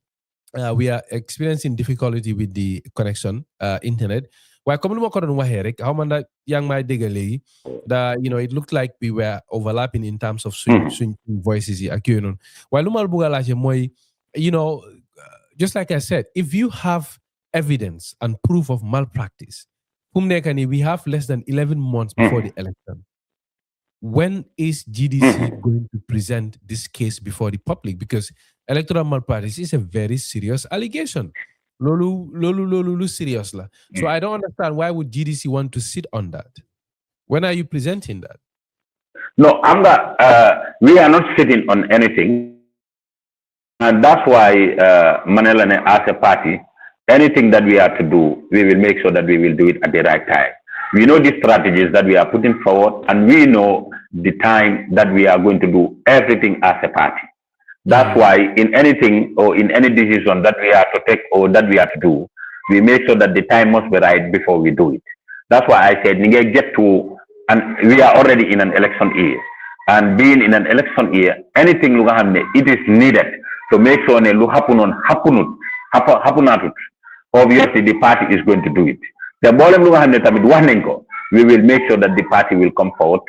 We are experiencing difficulty with the connection internet. Why comme lu ma ko doon waxee rek xaw ma ndax yaa ngi may dégg léegi that it looked like we were overlapping in terms of suñ voices yi ak yooyu noonu waaye lu ma la bëgg a laajte mooy just like I said, if you have evidence and proof of malpractice fu mu nekk nii we have less than 11 months before the election. When is GDC going to present this case before the public? Because electoral malpractice is a very serious allegation. Lolu serious la. So I don't understand why would GDC want to sit on that. When are you presenting that? No, we are not sitting on anything, and that's why Manelane, as a party, anything that we have to do, we will make sure that we will do it at the right time. We know the strategies that we are putting forward, and we know the time that we are going to do everything as a party. That's why in anything or in any decision that we have to take or that we have to do, we make sure that the time must be right before we do it. That's why I said, and we are already in an election year. And being in an election year, anything it is needed to make sure obviously the party is going to do it. The we will make sure that the party will come forward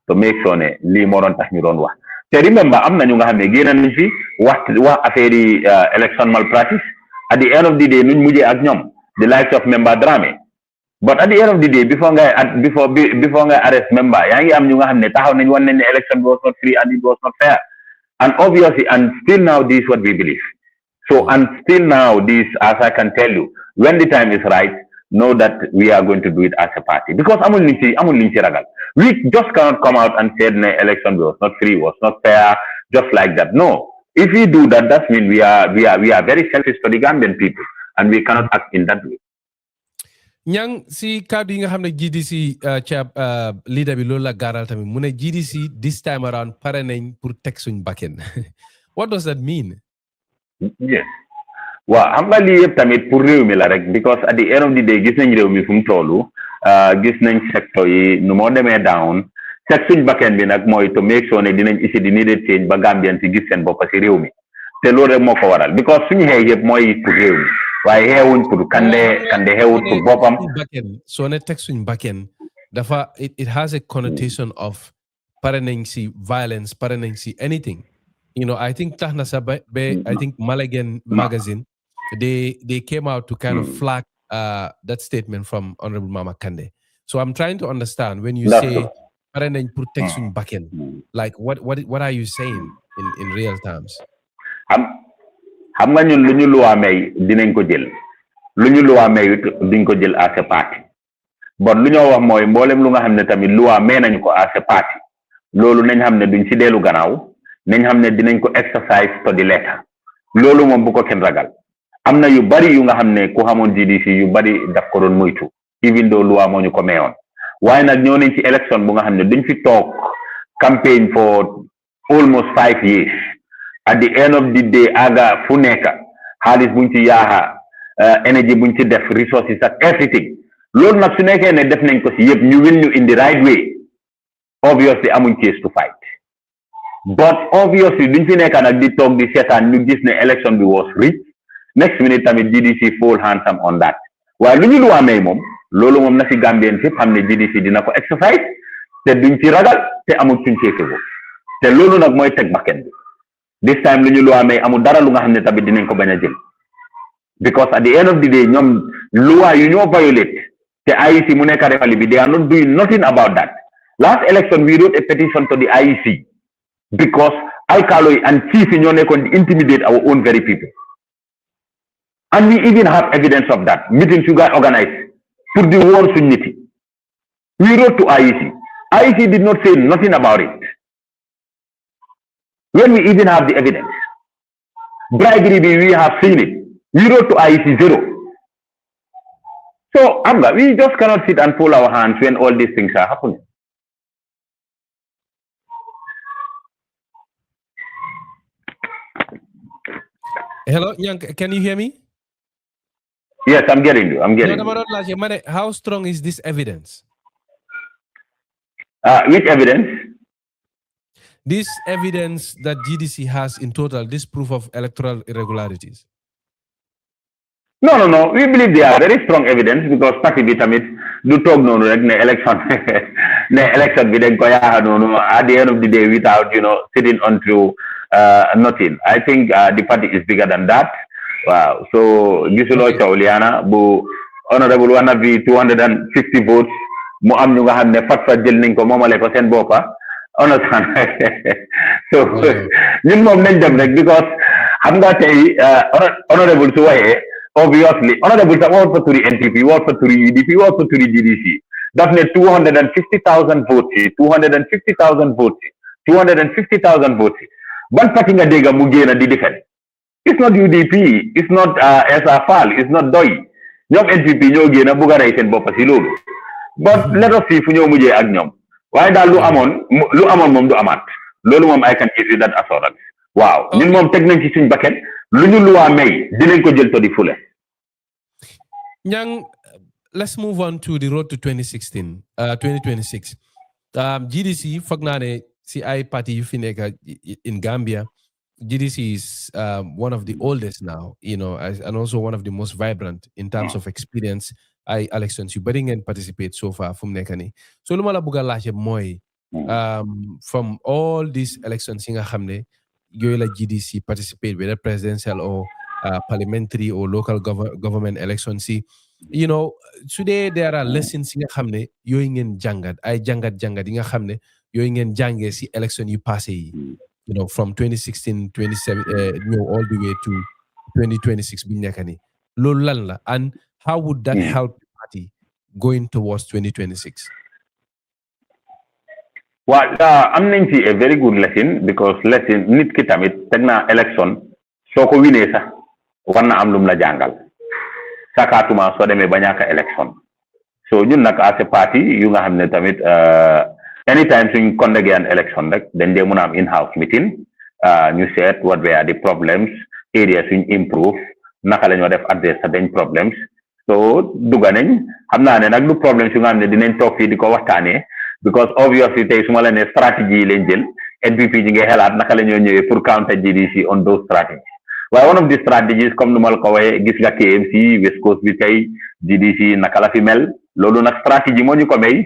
to make sure remember, election malpractice. At the end of the day, the likes of member Drame. But at the end of the day, before I arrest member, the election was not free and it was not fair. And obviously, and still now, this is what we believe. So, and still now, this, as I can tell you, when the time is right, know that we are going to do it as a party. Because amul linchi ragal. We just cannot come out and say the election was not free, was not fair, just like that. No. If we do that, that means we are very selfish for the Gambian people, and we cannot act in that way. Nyang si kaddu yi nga xam ne GDC leader bi loolu la gaaral tamit mu ne GDC this time around pare nañ pour teg suñ bakken. What does that mean? Yes. Waaw xam nga lii yëpp tamit pour réew mi la rek because at the end of the day gis nañ réew mi fu mu toolu gis nañ secteur yi nu moo demee down teg suñ bakken bi nag mooy to make sure ne dinañ isi di needed change ba Gambien si gis seen bopp si réew mi te loolu rek moo ko waral because suñu xeex yëpp mooy pour réew mi waaye xeewuñ pour kande xeewut pour boppam. soo ne teg suñ bakken dafa it has a connotation of pare nañ si violence pare nañ si anything. You know, I think tax na sa ba I think Malagan magazine they came out to kind of flag that statement from Honorable Mama Kande. So I'm trying to understand when you say pare nañ pour teg suñ bakken, like what are you saying in real terms? xam nga ñun lu ñu luwaa may dinañ ko jël lu ñu luwaa may duñ ko jël as a party bon lu ñoo wax mooy mboolem lu nga xam ne tamit luwaa may nañ ko as a party loolu nañ xam ne duñ ci dellu gannaaw nañ xam ne dinañ ko exercise to the letter loolu moom bu ko kenn ragal am na yu bari yu nga xam ne ku xamoon GDC yu bari daf ko doon moytu even though luwaa moo ñu ko mayoon waaye nag ñoo nañ ci élection bu nga xam ne duñ fi toog campaign for almost 5 years. At the end of the day aga fu nekk xaalis buñ ci yaaxa energy buñ ci def resources ak everything loolu nag su nekkee ne def nañ ko si yëpp ñu win ñu in the right way obviously amuñ case to fight but obviously duñ fi nekk nag di toog di seetaan ñu gis ne election bi was rigged next minute tamit GDC fall handsome on that waaye lu ñu lu amee moom loolu moom na si Gambien fépp xam ne GDC dina ko exercise te duñ ci ragal te amul suñ ceeke bo te loolu nag mooy teg bakken bi this time lu ñu lu amee amul dara lu nga xam ne tamit dinañ ko bañ a jël because at the end of the day ñoom loi yu ñoo violate te IEC mu nekk refali bi they are not doing nothing about that last election we wrote a petition to the IEC because alkalo and chief yi ñoo nekkoon di intimidate our own very people and we even have evidence of that meetings you guys organize pour di woon suñ nit yi we wrote to IEC did not say nothing about it when we even have the evidence. Bribery, we have seen it. We wrote to IEC 0. So, Amga, we just cannot sit and fold our hands when all these things are happening. Hello, Nyang, can you hear me? Yes, I'm getting you. You. How strong is this evidence? Which evidence? This evidence that GDC has in total, this proof of electoral irregularities? No. We believe they are very strong evidence because party vitamins do talk no election election at the end of the day without sitting onto nothing. I think the party is bigger than that. Wow. So Gisulo Chauliana, bu honorable one of the 250 votes, mu am ñu nga xamne fat fa jël nañ ko momale ko sen bopa. Understand? So ñun mom nañ dem rek because xam nga tay honorable su waye obviously honorable ta won for turi NPP won for turi UDP won for turi GDC daf ne 250,000 votes 250,000 votes ban parti nga dégga mu génn di defend it's not UDP it's not SFL it's not DOI ñom NPP ñoo génn bu ga ray sen bop ci lolu but let us see fu ñoo mujjé ak ñom waaye daal lu amoon moom du amaat loolu moom I can give you that assurance waaw ñun moom teg nañ ci suñ bakket lu ñu luwaa may dinañ ko jël to di fule. Nyang, let's move on to the road to 2026. GDC foog naa ne si ay parti yu fi nekk in Gambia GDC is one of the oldest now, and also one of the most vibrant in terms of experience. Ay elections yu bari ngeen participate so far fu mu nekk nii so lu ma la bëgg a laajte mooy from all these elections yi nga xam ne yooyu la GDC participate whether presidential or parliamentary or local government elections yi today there are lessons yi nga xam ne yooyu ngeen jàngat ay jàngat yi nga xam ne yooyu ngeen jàngee si election yu passé yi from 2016 27 all the way to 2026 bi nekk nii loolu lan la and how would that help the going towards 2026? Well, am nañ ci a very good lesson because lesson nit ki tamit teg na election soo ko winee sax war na am lum la jàngal sakaatuma soo demee ba ñàkk election so ñun nag as a party yu nga xam ne tamit anytime suñ conducté an election rek dañ dee mun a am in-house meeting ñu seet what were the problems areas suñ improve naka la ñoo def address sa dañ problems so dugga nañ xam naa ne nag du problème yu nga xam ne dinañ toog fii di ko waxtaanee because obviously tey su ma la ne stratégie yi leen jël NPP ji nga xelaat naka la ñoo ñëwee pour counter GDC on those strategies waaye one of the strategies comme nu ma la ko waxee gis nga KMC West Coast bi tey GDC naka la fi mel loolu nag stratégie moo ñu ko may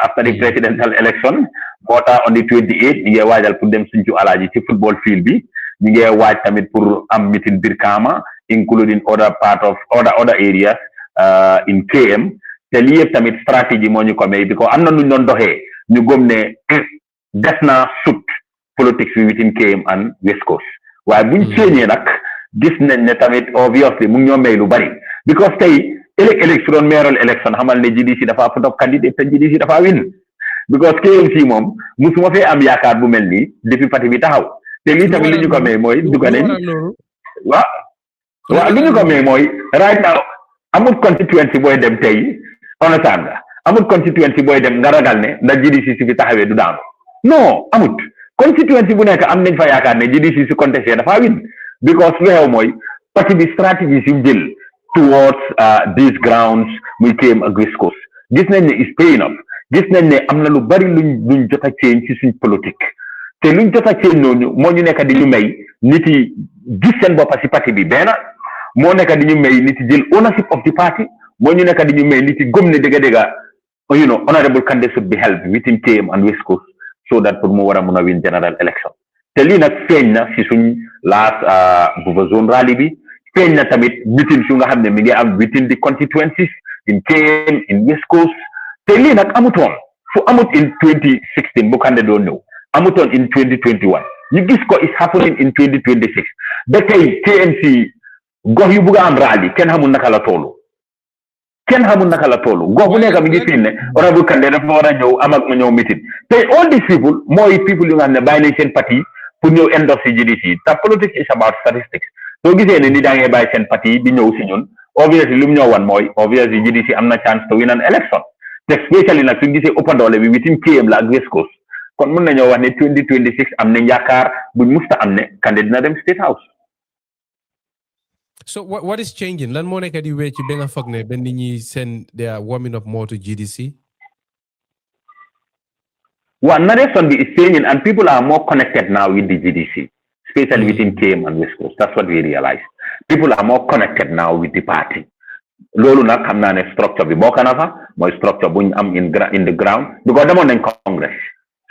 after the presidential election moo tax on the 28 ñu ngi waajal pour dem Sinthiou Alaaji ci football field bi ñu ngi waaj tamit pour am meeting Brikama including other part of other areas in KM te lii yëpp tamit stratégie moo ñu ko may because am na nu ñu doon doxee ñu gëm ne des na sut politics bi within KM and West Coast waaye buñ séenee nag gis nañ ne tamit obviously mu ngi ñoo may lu bari because tey election mayoral election xamal ne GDC dafa put up candidate te GDC dafa win because KMC moom musuma fee am yaakaar bu mel nii depuis parti bi taxaw te lii tamit li ñu ko may mooy dugga nañ waaw li ñu ko may mooy right now amul constituency booy dem tey understand nga amul constituency booy dem nga ragal ne ndax GDC si fi taxawee du daanu non amut constituency bu nekk am nañ fa yaakaar ne GDC si contesté dafa win because lu xew mooy parti bi stratégie si jël towards these grounds muy KM ak West Coast gis nañ ne is paying up gis nañ ne am na lu bari luñ jot a change ci suñ politique te luñ jot a change noonu moo ñu nekk di ñu may nit yi gis seen boppa si parti bi benn moo nekk di ñu may nit yi jël ownership of the party moo ñu nekk di ñu may nit yi gëm ne dëgg-dëgg honorable candidate should be held within KM and West Coast so that pour mu war a mun a win general election te lii nag feeñ na si suñ last buffer zone rally bi feeñ na tamit meeting su nga xam ne mi ngi am within the constituencies in KM in West Coast te lii nag amutoon fu amut in 2016 bu kande doon ñëw amutoon in 2021 ñu gis ko is happening in 2026 ba tey KMC gox yu bugg a am rally kenn xamul naka la toolu gox bu nekk mi ngi fiin ne honorable candidate dafa war a ñëw am ak ma ñëw meeting tey all these people mooy people yu nga xam ne bàyyi nañ seen parti pour ñëw endorse GDC te politics is about statistics soo gisee ne ni daa ngay bàyyi seen parti di ñëw si ñun obviously lu mu ñëw wan mooy obviously GDC am na chance to win an election te especially nag su gisee ëppandoole bi within KM la ak West Coast kon mën nañoo wax ne 2026 am nañ yaakaar buñ musta am ne candidat dina dem State House. So what is changing? Lan moo nekk di wéy ci ba nga foog ne ba nit ñi seen they are warming up more to GDC? Well, narration is changing and people are more connected now with the GDC, especially within KM and West Coast. That's what we realize. People are more connected now with the party. Lolu nak xam naa ne structure bi bokk na fa mooy structure buñ am in the ground because demoon nañ Congress.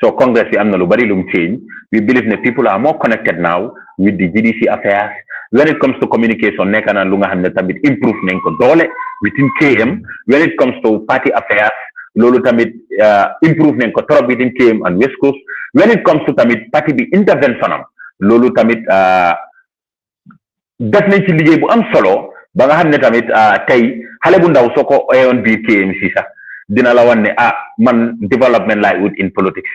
So Congress bi am na lu bari lu mu change. We believe that people are more connected now with the GDC affairs. When it comes to communication, nekk na lu nga xam ne tamit improve nañ ko doole within KM. When it comes to party affairs, loolu tamit improve nañ ko trop within KM and West Coast. When it comes to tamit party bi intervention am loolu tamit def nañ ci liggéey bu am solo ba nga xam ne tamit tey xale bu ndaw soo ko oyoon biir KMC sax dina la wan ne man development laay ut in politics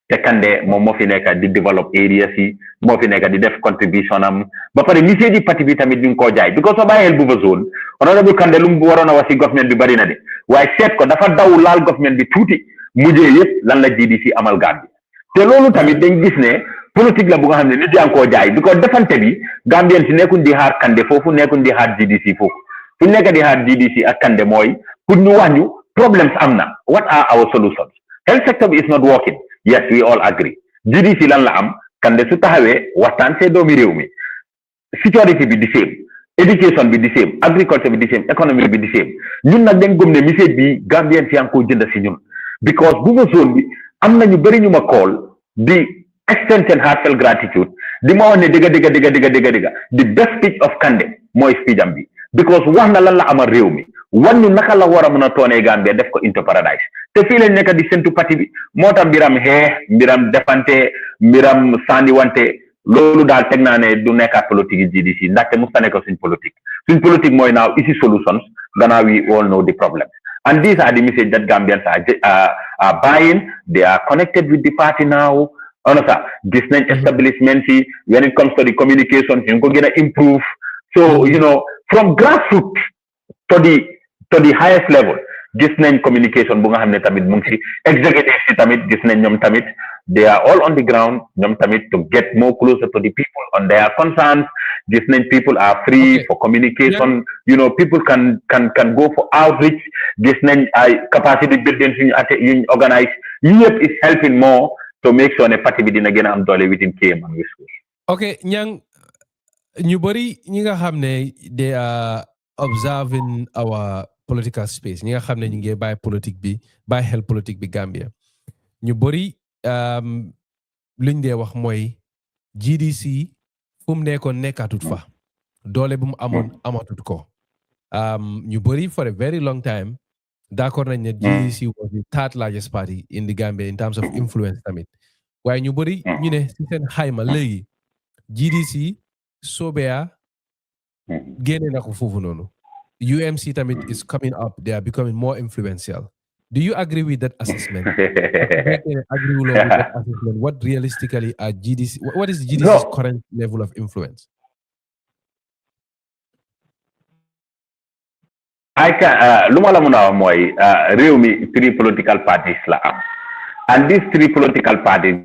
te Kande moom moo fi nekk di develop areas yi moo fi nekk di def contribution am ba pare message di parti bi tamit ñu ngi koo jaay because soo bàyyeel bu fa zone honorable Kande lu mu waroon a wax si government bi bari na de waaye seet ko dafa daw laal government bi tuuti mujjee yëpp lan la GDC amal Gambie te loolu tamit dañ gis ne politique la bu nga xam ne nit yaa ngi koo jaay because defante bi Gambien si nekkuñ di xaar Kande foofu nekkuñ di xaar GDC foofu fu nekk di xaar GDC ak Kande mooy pour ñu wax ñu problems am na what are our solutions health sector bi is not working yes we all agree GDC lan la am Kande su taxawee waxtaan see doomi réew mi security bi di same education bi di same agriculture bi di same economy bi di same ñun nag dañ gëm ne message bi Gambien si yaa ngi koo jënd si ñun because bu ma zone bi am na ñu bëri ñu ma call di extend seen heartfelt gratitude di ma wax ne dëgga the best speech of Kande mooy speech am bi because wax na lan la amal réew mi wan ñu naka la war a mën a toonee Gambia def ko into paradise te fii lañ nekk di sentu parti bi moo tax mbiram mbiram defante mbiram sandiwante loolu daal teg naa ne du nekkaat politique yi GDC ndaxte musta nekk suñ politique mooy naaw isi solutions gannaaw we all know the problem And these are the message that Gambians are buying. They are connected with the party now. This establishment, when it comes to the communications, you're going to improve. So, from grassroots to the highest level, gis nañ communication bu nga xam ne tamit mu ngi si executive si tamit gis nañ ñoom tamit they are all on the ground ñoom tamit to get more closer to the people on their concerns. Gis nañ people are free for communication. People can go for outreach. Gis nañ ay capacity building yuñ organize yëpp is helping more to make sure ne parti bi dina gën a am doole within KM and West Coast. Okay, Nyang, ñu bari ñi nga xam ne they are observing our political space ñi nga xam ne ñu ngi bàyyi xel politique bi Gambia ñu bari luñ dee wax mooy GDC fu mu nekkoon nekkaatut fa doole bu mu amoon amatut ko ñu bari for a very long time d'accord nañ ne GDC was the third largest party in the Gambia in terms of influence tamit waaye ñu bari ñu ne si seen xayma léegi GDC Sobea génne na ko foofu noonu UMC tamit is coming up. They are becoming more influential. Do you agree with that assessment? Agree with that assessment? What realistically are GDC? What is GDC's current level of influence? I can. Luma la muna moy. Réew mi 3 political parties la am, and these 3 political parties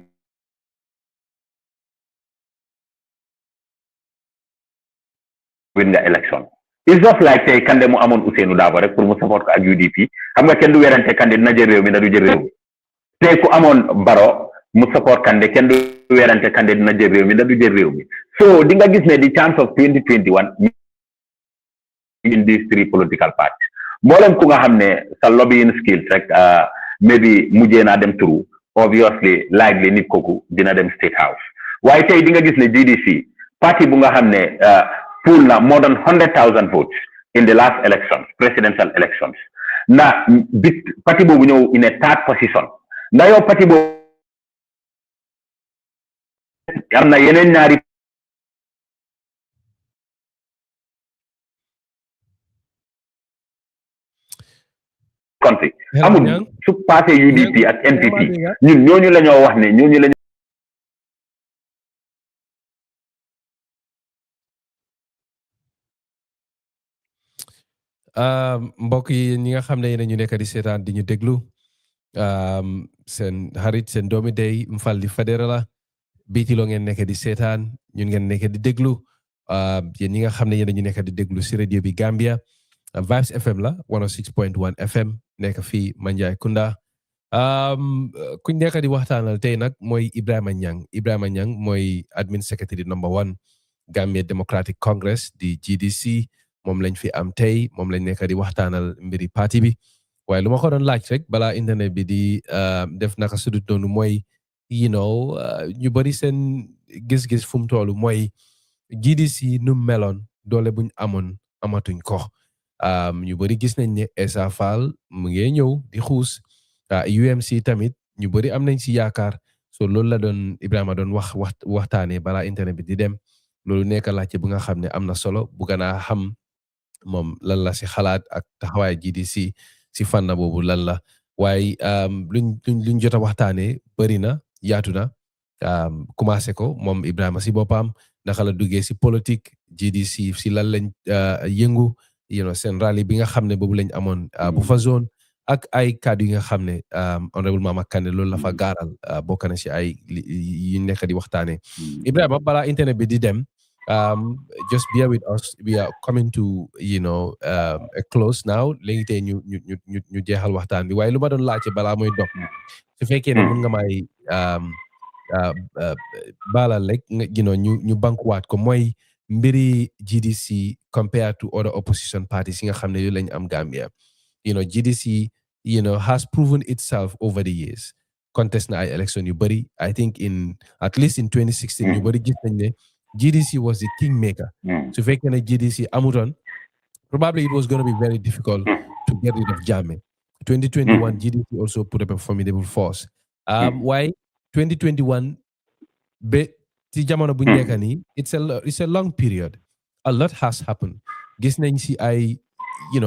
win the election. It's just like say kande mu amone Ousseynou Dabo rek pour mu support ko ak UDP xam nga kenn du wérante kande na jël réew mi na du jël réew mi tay ku amone Baro mu support kande kenn du wérante kande na jël réew mi na du jël réew mi. So di nga gis ne the chance of 2021 in these 3 political parties mboolem ku nga xam ne sa lobbying skills rek maybe mujjee naa dem through obviously likely nit kooku dina dem State House waaye tey di nga gis ne GDC parti bu nga xam ne pool na more than 100,000 votes in the last elections, presidential elections. Na parti bobu ñew in a third position. Na yow parti bobu am na yeneen ñaari country. Amul su passé UDP ak NPP ñun ñooñu lañoo wax ne ñooñu lañu mbokk yi ñi nga xam ne yéen ñu nekk di seetaan di ñu déglu seen xarit seen doomi day Mfaldi Fadera la Bitilo ngeen nekk di seetaan ñun ngeen nekk di déglu yéen ñi nga xam ne yéen ñu nekk di déglu si radio bi Gambia Vibes FM la 106.1 FM nekk fii Manjai Kunda kuñ nekk di waxtaanal tey nag mooy Ebrima Nyang mooy admin secretary number 1 Gambia Democratic Congress di GDC moom lañ fi am tey moom lañ nekk di waxtaanal mbiri parti bi waaye lu ma ko doon laaj rek balaa internet bi di def naka sudut noonu mooy ñu bari seen gis-gis fu mu toll mooy GDC nu meloon doole buñ amoon amatuñ ko ñu bari gis nañ ne Essa Faal mu ngi ñëw di xuus UMC tamit ñu bari am nañ si yaakaar so loolu la doon Ibrahima doon waxtaanee balaa internet bi di dem loolu nekk laajte bu nga xam ne am na solo bu gën a xam moom lan la si xalaat ak taxawaay GDC si fànn boobu lan la waaye luñ jot a waxtaanee bëri na yaatu na commencé ko moom Ibrahima si boppam naka la duggee si politique GDC si lan lañ yëngu seen rally bi nga xam ne boobu lañ amoon bu fa zone ak ay kàddu yi nga xam ne honorable Mama Kandeh loolu la fa gaaral bokk na si ay yi nekk di waxtaanee Ibrahima balaa internet bi di dem just bear with us. We are coming to a close now. Léegi tey ñu jeexal waxtaan bi waaye lu ma doon laajte balaa mooy dog su fekkee ne mun nga may baalal rek ñu bankuwaat ko mooy mbiri GDC compared to other opposition parties yi nga xam ne yooyu lañ am Gambia. GDC has proven itself over the years. Contest na ay election yu bari. I think at least in 2016 yu bari gis nañ ne GDC was the kingmaker. So if I can GDC amuton, probably it was going to be very difficult to get rid of Jammeh. 2021 GDC also put up a formidable force. Why 2021? It's a long period. A lot has happened. Gis nañ si ay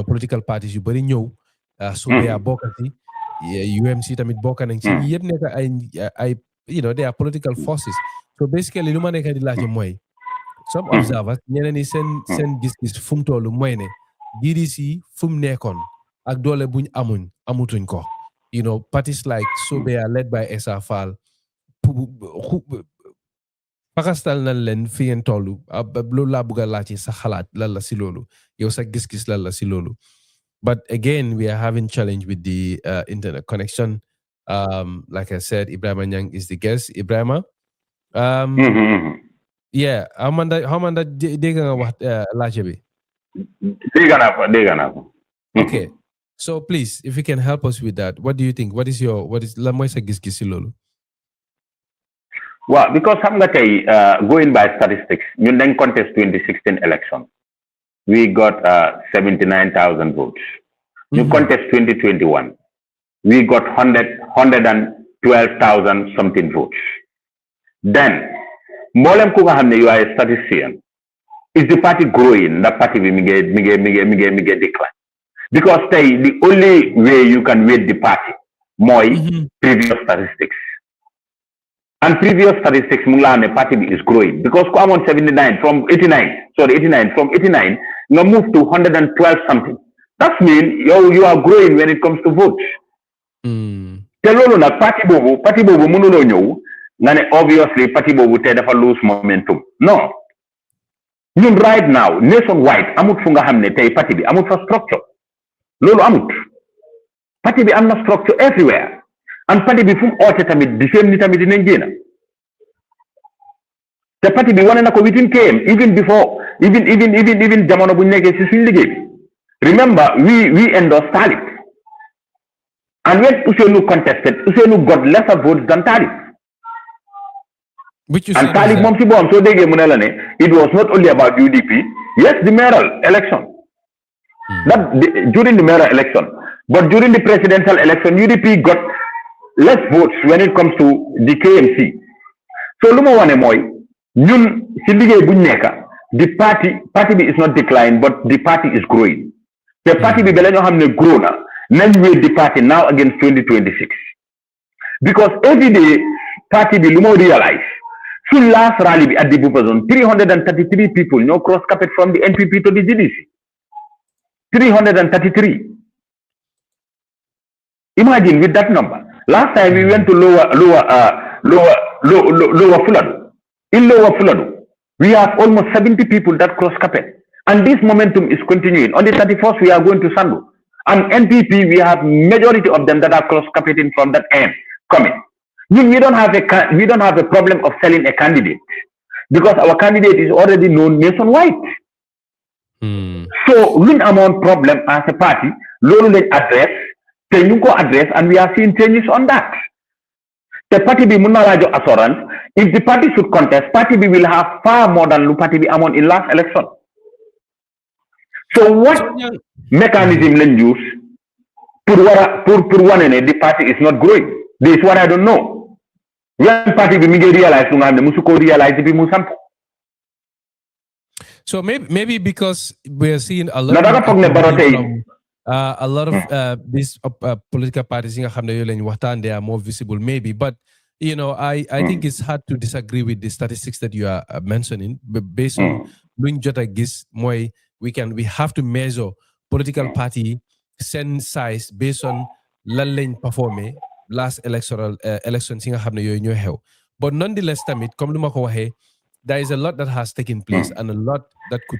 political parties yu bari ñëw Subea bokk ci UMC tamit bokk nañ ci ñi yëpp nekk ay they are political forces. So basically lu ma nekk di laajte mooy some observers ñeneen ni seen gis-gis fu mu toll mooy ne GDC fu mu nekkoon ak doole buñ amutuñ ko. Parties like Subea led by Essa Faal pakastal nañ leen fi ngeen toll loolu laa bëgg a laaj sa xalaat lan la si loolu yow sa gis-gis lan la si loolu. But again, we are having challenge with the internet connection. Like I said, Ebrima Nyang is the guest. Ebrima, yeah, how manda dégg nga wax laajte bi? Dégg naa ko. Okay, so please, if you can help us with that, what do you think? What is lan mooy sa gis-gis si loolu? Well, because xam nga tey going by statistics, ñun dañ contest 2016 election. We got 79,000 votes. You contest 2021. We got 112,000 something votes. Then, mboolem ku nga xam ne you are a statistician, is the party growing? The party will get decline. Because the only way you can weight the party more previous statistics. And previous statistics, the party is growing. Because I'm on 89 from 89. From 89, you move to 112 something. That means you are growing when it comes to votes. Telolo na party bobu munulo ñew ngane obviously party bobu té dafa lose momentum. No. Ñun right now nationwide amut fu nga xamné tay party bi amut fa structure. Lolu amut. Party bi amna structure everywhere. And party bi fu oté tamit di same ni tamit dinañ gëna. The party bi wane nako within KM even before even jamono bu nekké ci suñu liggéey. Remember, we endorsed Talib. And when Usenu contested, Usenu got lesser votes than Talib. And Talib Momsi Bom, so it was not only about UDP. Yes, the mayoral election. During the mayoral election. But during the presidential election, UDP got less votes when it comes to the KMC. So, Lumo Wanemoy, Nyun Silige Bunyeka, the party is not declining, but the party is growing. The party bi bela ñoo xamne grow na nañ wé the party now against 2026 because every day party bi lu mo realize so last rally bi at the Bupa zone 333 people no cross carpet from the NPP to the GDC 333. Imagine with that number. Last time we went to lower Fuladu. In lower Fuladu we have almost 70 people that cross carpet. And this momentum is continuing. On the 31st, we are going to Sandu. And NPP, we have majority of them that are cross-carpeting from that end coming. We don't have a problem of selling a candidate because our candidate is already known nationwide. So, we amount problem as a party, low address, address, and we are seeing changes on that. The party be munalajo assurance. If the party should contest, party B will have far more than the party B amount in last election. So what mechanism then use for one and the party is not growing? This is what I don't know. When party be realize the musuko realize be musampo. So maybe because we're seeing a lot of these political parties they are more visible maybe, but I think it's hard to disagree with the statistics that you are mentioning, but based on doing jota gis moy we have to measure political party send size based on lan lañ performé last elections yi nga xam ne yooyu ñoo xew. But nonetheless tamit comme lu ma ko waxee there is a lot that has taken place and a lot that could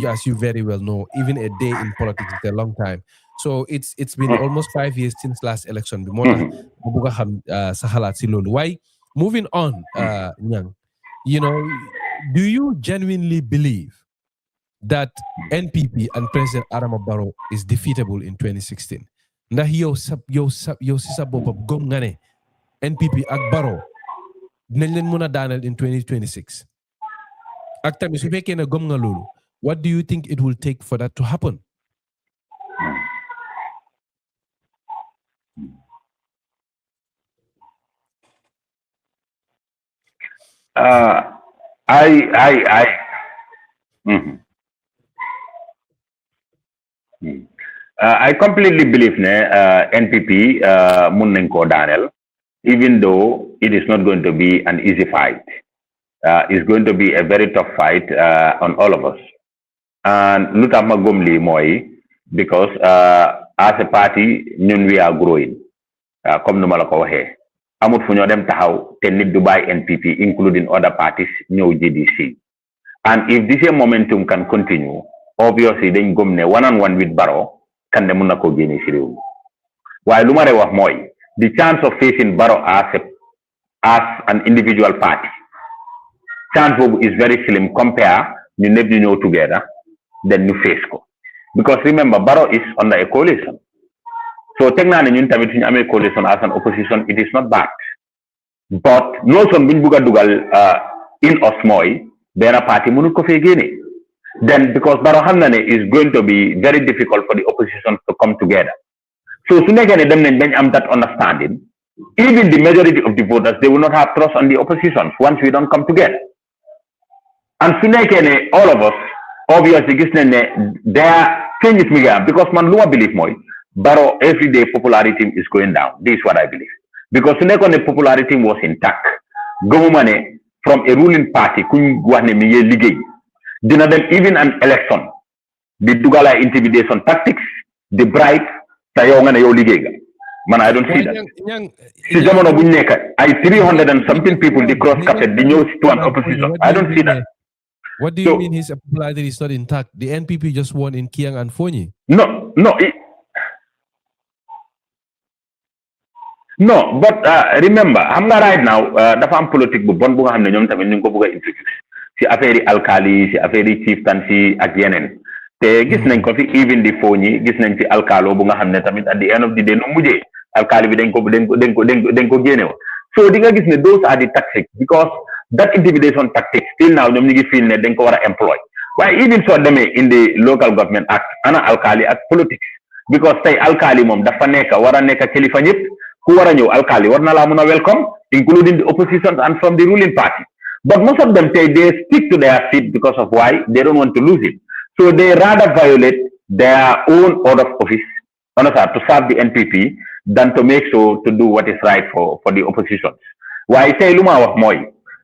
as you very well know, even a day in politics is a long time. So it's been almost 5 years since last election bi moo tax bu bëgg a xam sa xalaat si loolu. Waaye moving on Nyang, do you genuinely believe that NPP and President Adama Barrow is defeatable in 2016? Ndax yow si sa boppam gëm nga ne NPP ak Barrow dinañ leen mën a daaneel in 2026? Ak tamit su fekkee ne gëm nga loolu, what do you think it will take for that to happen? I completely believe NPP mun nañ koo daaneel, even though it is not going to be an easy fight. It's going to be a very tough fight on all of us. And lu tax ma gëm lii mooy because as a party ñun we are growing comme nu ma la ko waxee amut fu ñoo dem taxaw te nit du bàyyi NPP including other parties ñëw GDC. And if this momentum can continue, obviously dañ gëm ne one on one with Barrow kan ne mun na koo génne si réew mi waaye lu ma lay wax mooy the chance of facing Barrow as an individual party chance boobu is very slim compare ñu ñëpp ñu ñëw together then ñu face ko because remember Barrow is under a coalition. So teg naa ne ñun tamit suñu amee coalition as an opposition it is not bad but notion buñ bugg a dugal in us mooy benn party mënul ko fee génne then because Barrow xam na ne is going to be very difficult for the opposition to come together. So su nekkee ne dem nañ dañ am that understanding even the majority of the voters they will not have trust on the opposition once we don't come together. And su nekkee ne all of us obviously gis nañ ne there changes mi ngi am because man lu ma believe mooy Barrow everyday popularity is going down. This is what I believe. Because su nekkoon ne popularity was intact gëmuma ne from a ruling party kuñ wax ne mi ngi liggéey dina dem even an election di dugal ay intimidation tactics di bribe te yow nga ne yow liggéey nga man I don't see that. Si jamono buñ nekk ay 300 and something people di cross carpet di ñëw to an opposition I don't see that. What do you mean his popularity is not intact? The NPP just won in Kiang and Fonyi. No, but remember, xam nga right now dafa am politique bu bon bu nga xam ne ñoom tamit ñu ngi ko bëgg a introduce si affaire yi alkali si affaire yi chieftaincy ak yeneen te gis nañ ko fi even di Fonyi gis nañ fi alkalo bu nga xam ne tamit at the end of the day nu mujjee alkali bi dañ ko génne woon. So di nga gis ne those are the tactics because that intimidation tactics still now ñoom ñu ngi feel ne dañ ko war a employ waaye even soo demee in the local government act ana alkali ak politics because tey alkali moom dafa nekk war a nekk kilifa ñëpp ku war a ñëw alkali war na laa mun a welcome including the opposition and from the ruling party but most of them tey they stick to their seat because of why they don't want to lose it so they rather violate their own order of office to serve the NPP than to make sure to do what is right for the opposition waaye tey lu ma wax mooy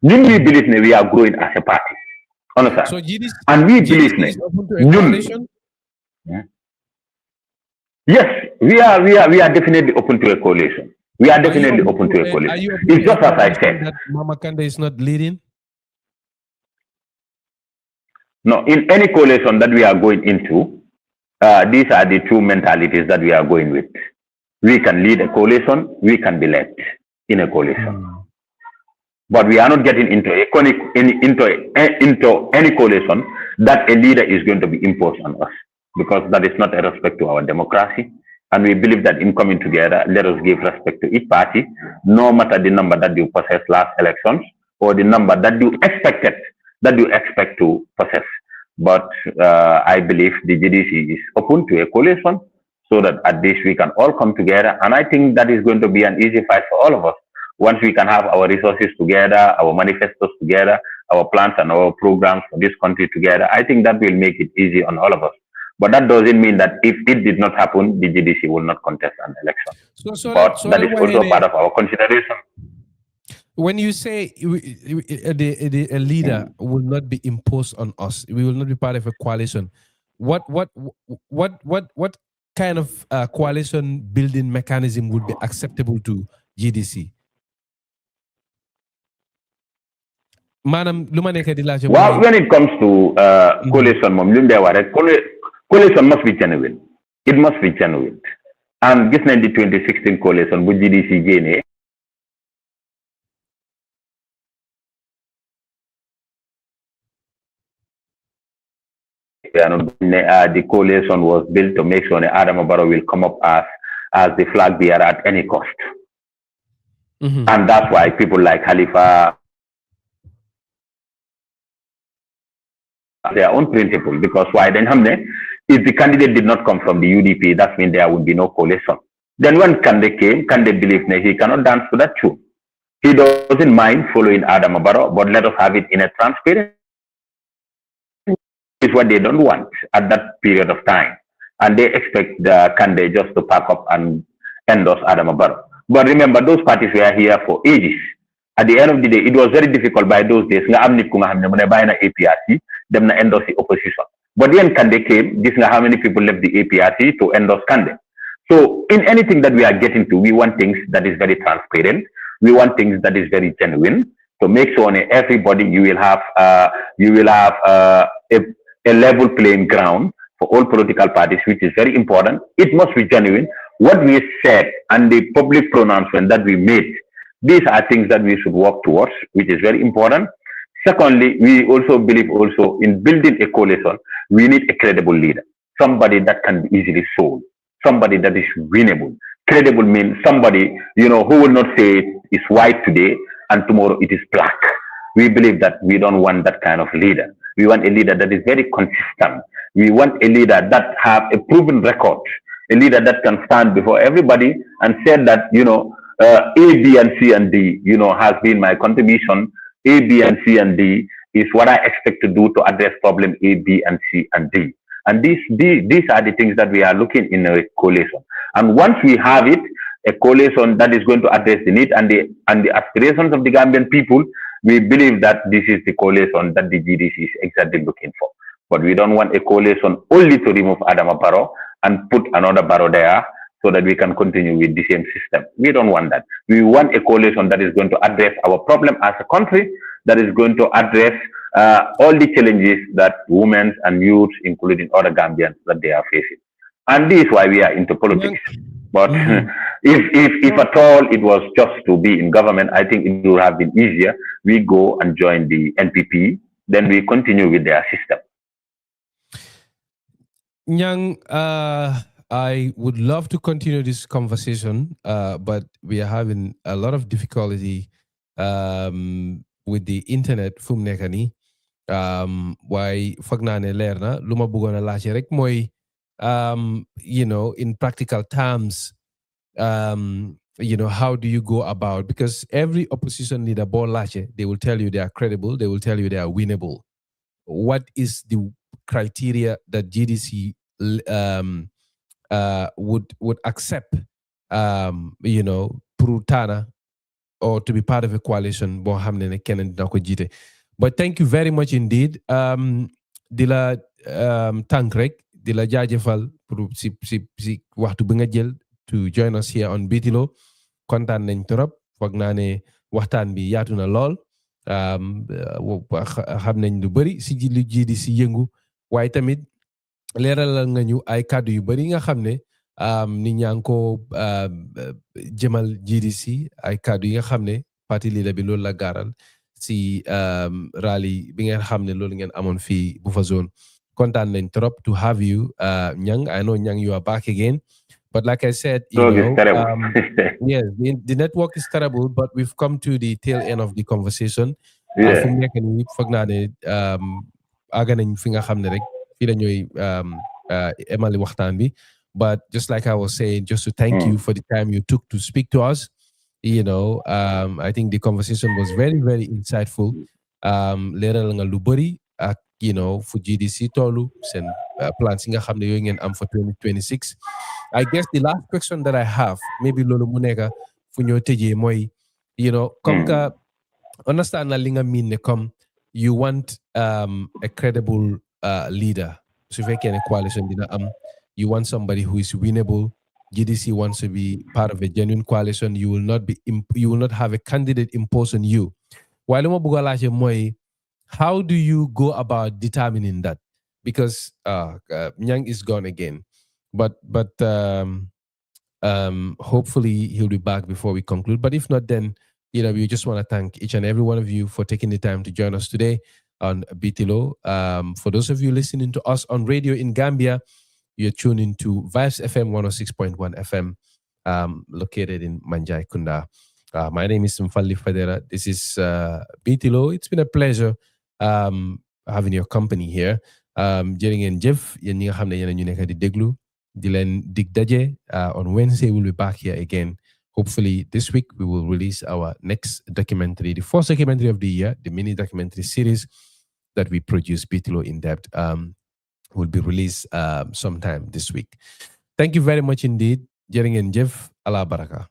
ñun we believe ne we are growing as a party understand So GDC, and we believe ne ñun yes we are definitely open to a coalition. We are definitely open to a coalition. It's just as I said that Mama Kanda is not leading. No, in any coalition that we are going into, these are the two mentalities that we are going with. We can lead a coalition, we can be led in a coalition. But we are not getting into any coalition that a leader is going to be imposed on us, because that is not a respect to our democracy. And we believe that in coming together, let us give respect to each party, no matter the number that you possess last elections or the number that you expect to possess. But I believe the GDC is open to a coalition so that at least we can all come together. And I think that is going to be an easy fight for all of us. Once we can have our resources together, our manifestos together, our plans and our programs for this country together, I think that will make it easy on all of us. But that doesn't mean that if it did not happen, the GDC will not contest an election. But that is also part of our consideration. When you say a leader will not be imposed on us, we will not be part of a coalition. What kind of coalition building mechanism would be acceptable to GDC? Madam, well, when it comes to coalition, coalition must be genuine. It must be genuine. And this 2016 coalition with GDC GNA, the coalition was built to make sure that Adam Barrow will come up as the flag bearer at any cost. And that's why people like Khalifa their own principle, because why then if the candidate did not come from the UDP, that means there would be no coalition. Then when Kande came, Kande believed that he cannot dance to that tune. He doesn't mind following Adam Barrow, but let us have it in a transparent. Is what they don't want at that period of time. and they expect the candidate just to pack up and endorse Adama Barrow. But remember, those parties were here for ages. At the end of the day, it was very difficult by those days. Nga am nit ku nga xam ne mu ne bàyyi na APRC dem na endorse the opposition. But then Kande came, this is how many people left the APRC to endorse Kande. So in anything that we are getting to, we want things that is very transparent. We want things that is very genuine. To make sure on everybody you will have a level playing ground for all political parties, which is very important. It must be genuine. What we said and the public pronouncement that we made, these are things that we should work towards, which is very important. Secondly, we also believe also in building a coalition, we need a credible leader, somebody that can be easily sold, somebody that is winnable. Credible means somebody, who will not say it is white today and tomorrow it is black. We believe that we don't want that kind of leader. We want a leader that is very consistent. We want a leader that have a proven record, a leader that can stand before everybody and said that, A, B, and C, and D, has been my contribution. A, B, and C, and D is what I expect to do to address problem A, B, and C, and D. And these are the things that we are looking in a coalition. And once we have it, a coalition that is going to address the need and the aspirations of the Gambian people, we believe that this is the coalition that the GDC is exactly looking for. But we don't want a coalition only to remove Adama Barrow and put another Barrow there so that we can continue with the same system. We don't want that. We want a coalition that is going to address our problem as a country, that is going to address all the challenges that women and youth, including other Gambians, that they are facing. And this is why we are into politics. But if at all it was just to be in government, I think it would have been easier. We go and join the NPP, then we continue with their system. Nyang, I would love to continue this conversation, but we are having a lot of difficulty with the internet fu mu nekk nii waaye foog naa ne leer na lu ma bëggoon a laajte rek mooy in practical terms how do you go about, because every opposition leader boo laajte they will tell you they are credible, they will tell you they are winnable. What is the criteria that GDC would accept pour tànn or to be part of a coalition boo xam ne keneen dina ko jiite? But thank you very much indeed. Di la tànk rek di la jaajëfal pour si waxtu bi nga jël to join us here on Bitilo. Kontaan nañ trop, foog naa ne waxtaan bi yaatu na lool. Xam nañ lu bëri si lu GDC yëngu, waaye tamit leeralal nga ñu ay kàddu yu bëri nga xam ne nit ñaa ngi ko jëmal GDC, ay kàddu yi nga xam ne parti leader bi loolu la gaaral si rally bi nga xam ne loolu ngeen amoon fii Buffer Zone. Kontaan nañ trop to have you, Nyang. I know, Nyang, you are back again. But like I said, yes, the network is terrible, but we've come to the tail end of the conversation. Fu mu nekk nii foog naa ne àgg nañ fi nga xam ne rek fii la ñooy emali waxtaan bi. But just like I was saying, just to thank you for the time you took to speak to us. I think the conversation was very, very insightful. Leeral nga lu bëri ak fu GDC tolu seen plans yi nga xam ne yooyu ngeen am for 2026. I guess the last question that I have, maybe loolu mu nekk fu ñoo tëjee mooy, comme que understand na li nga miin ne comme you want a credible leader. Su fekkee ne coalition dina am, you want somebody who is winnable. GDC wants to be part of a genuine coalition. You will not have a candidate imposed on you. While mo bëgg a laajte mooy, how do you go about determining that? Because Nyang is gone again, but hopefully he'll be back before we conclude. But if not, then we just want to thank each and every one of you for taking the time to join us today on Bitilo. For those of you listening to us on radio in Gambia, you're tuned into Vibes FM 106.1 FM, located in Manjai Kunda. My name is Mfali Fadera. This is Bitilo. It's been a pleasure having your company here. Jërë ngeen jëf yéen ñi nga xam ne yéen ñu nekk di déglu di leen dig daje on Wednesday. We'll be back here again. Hopefully this week we will release our next documentary, the first documentary of the year, the mini documentary series that we produce, Bitilo in Depth. will be released sometime this week. Thank you very much indeed. Jërë ngeen jëf. Ala baraka.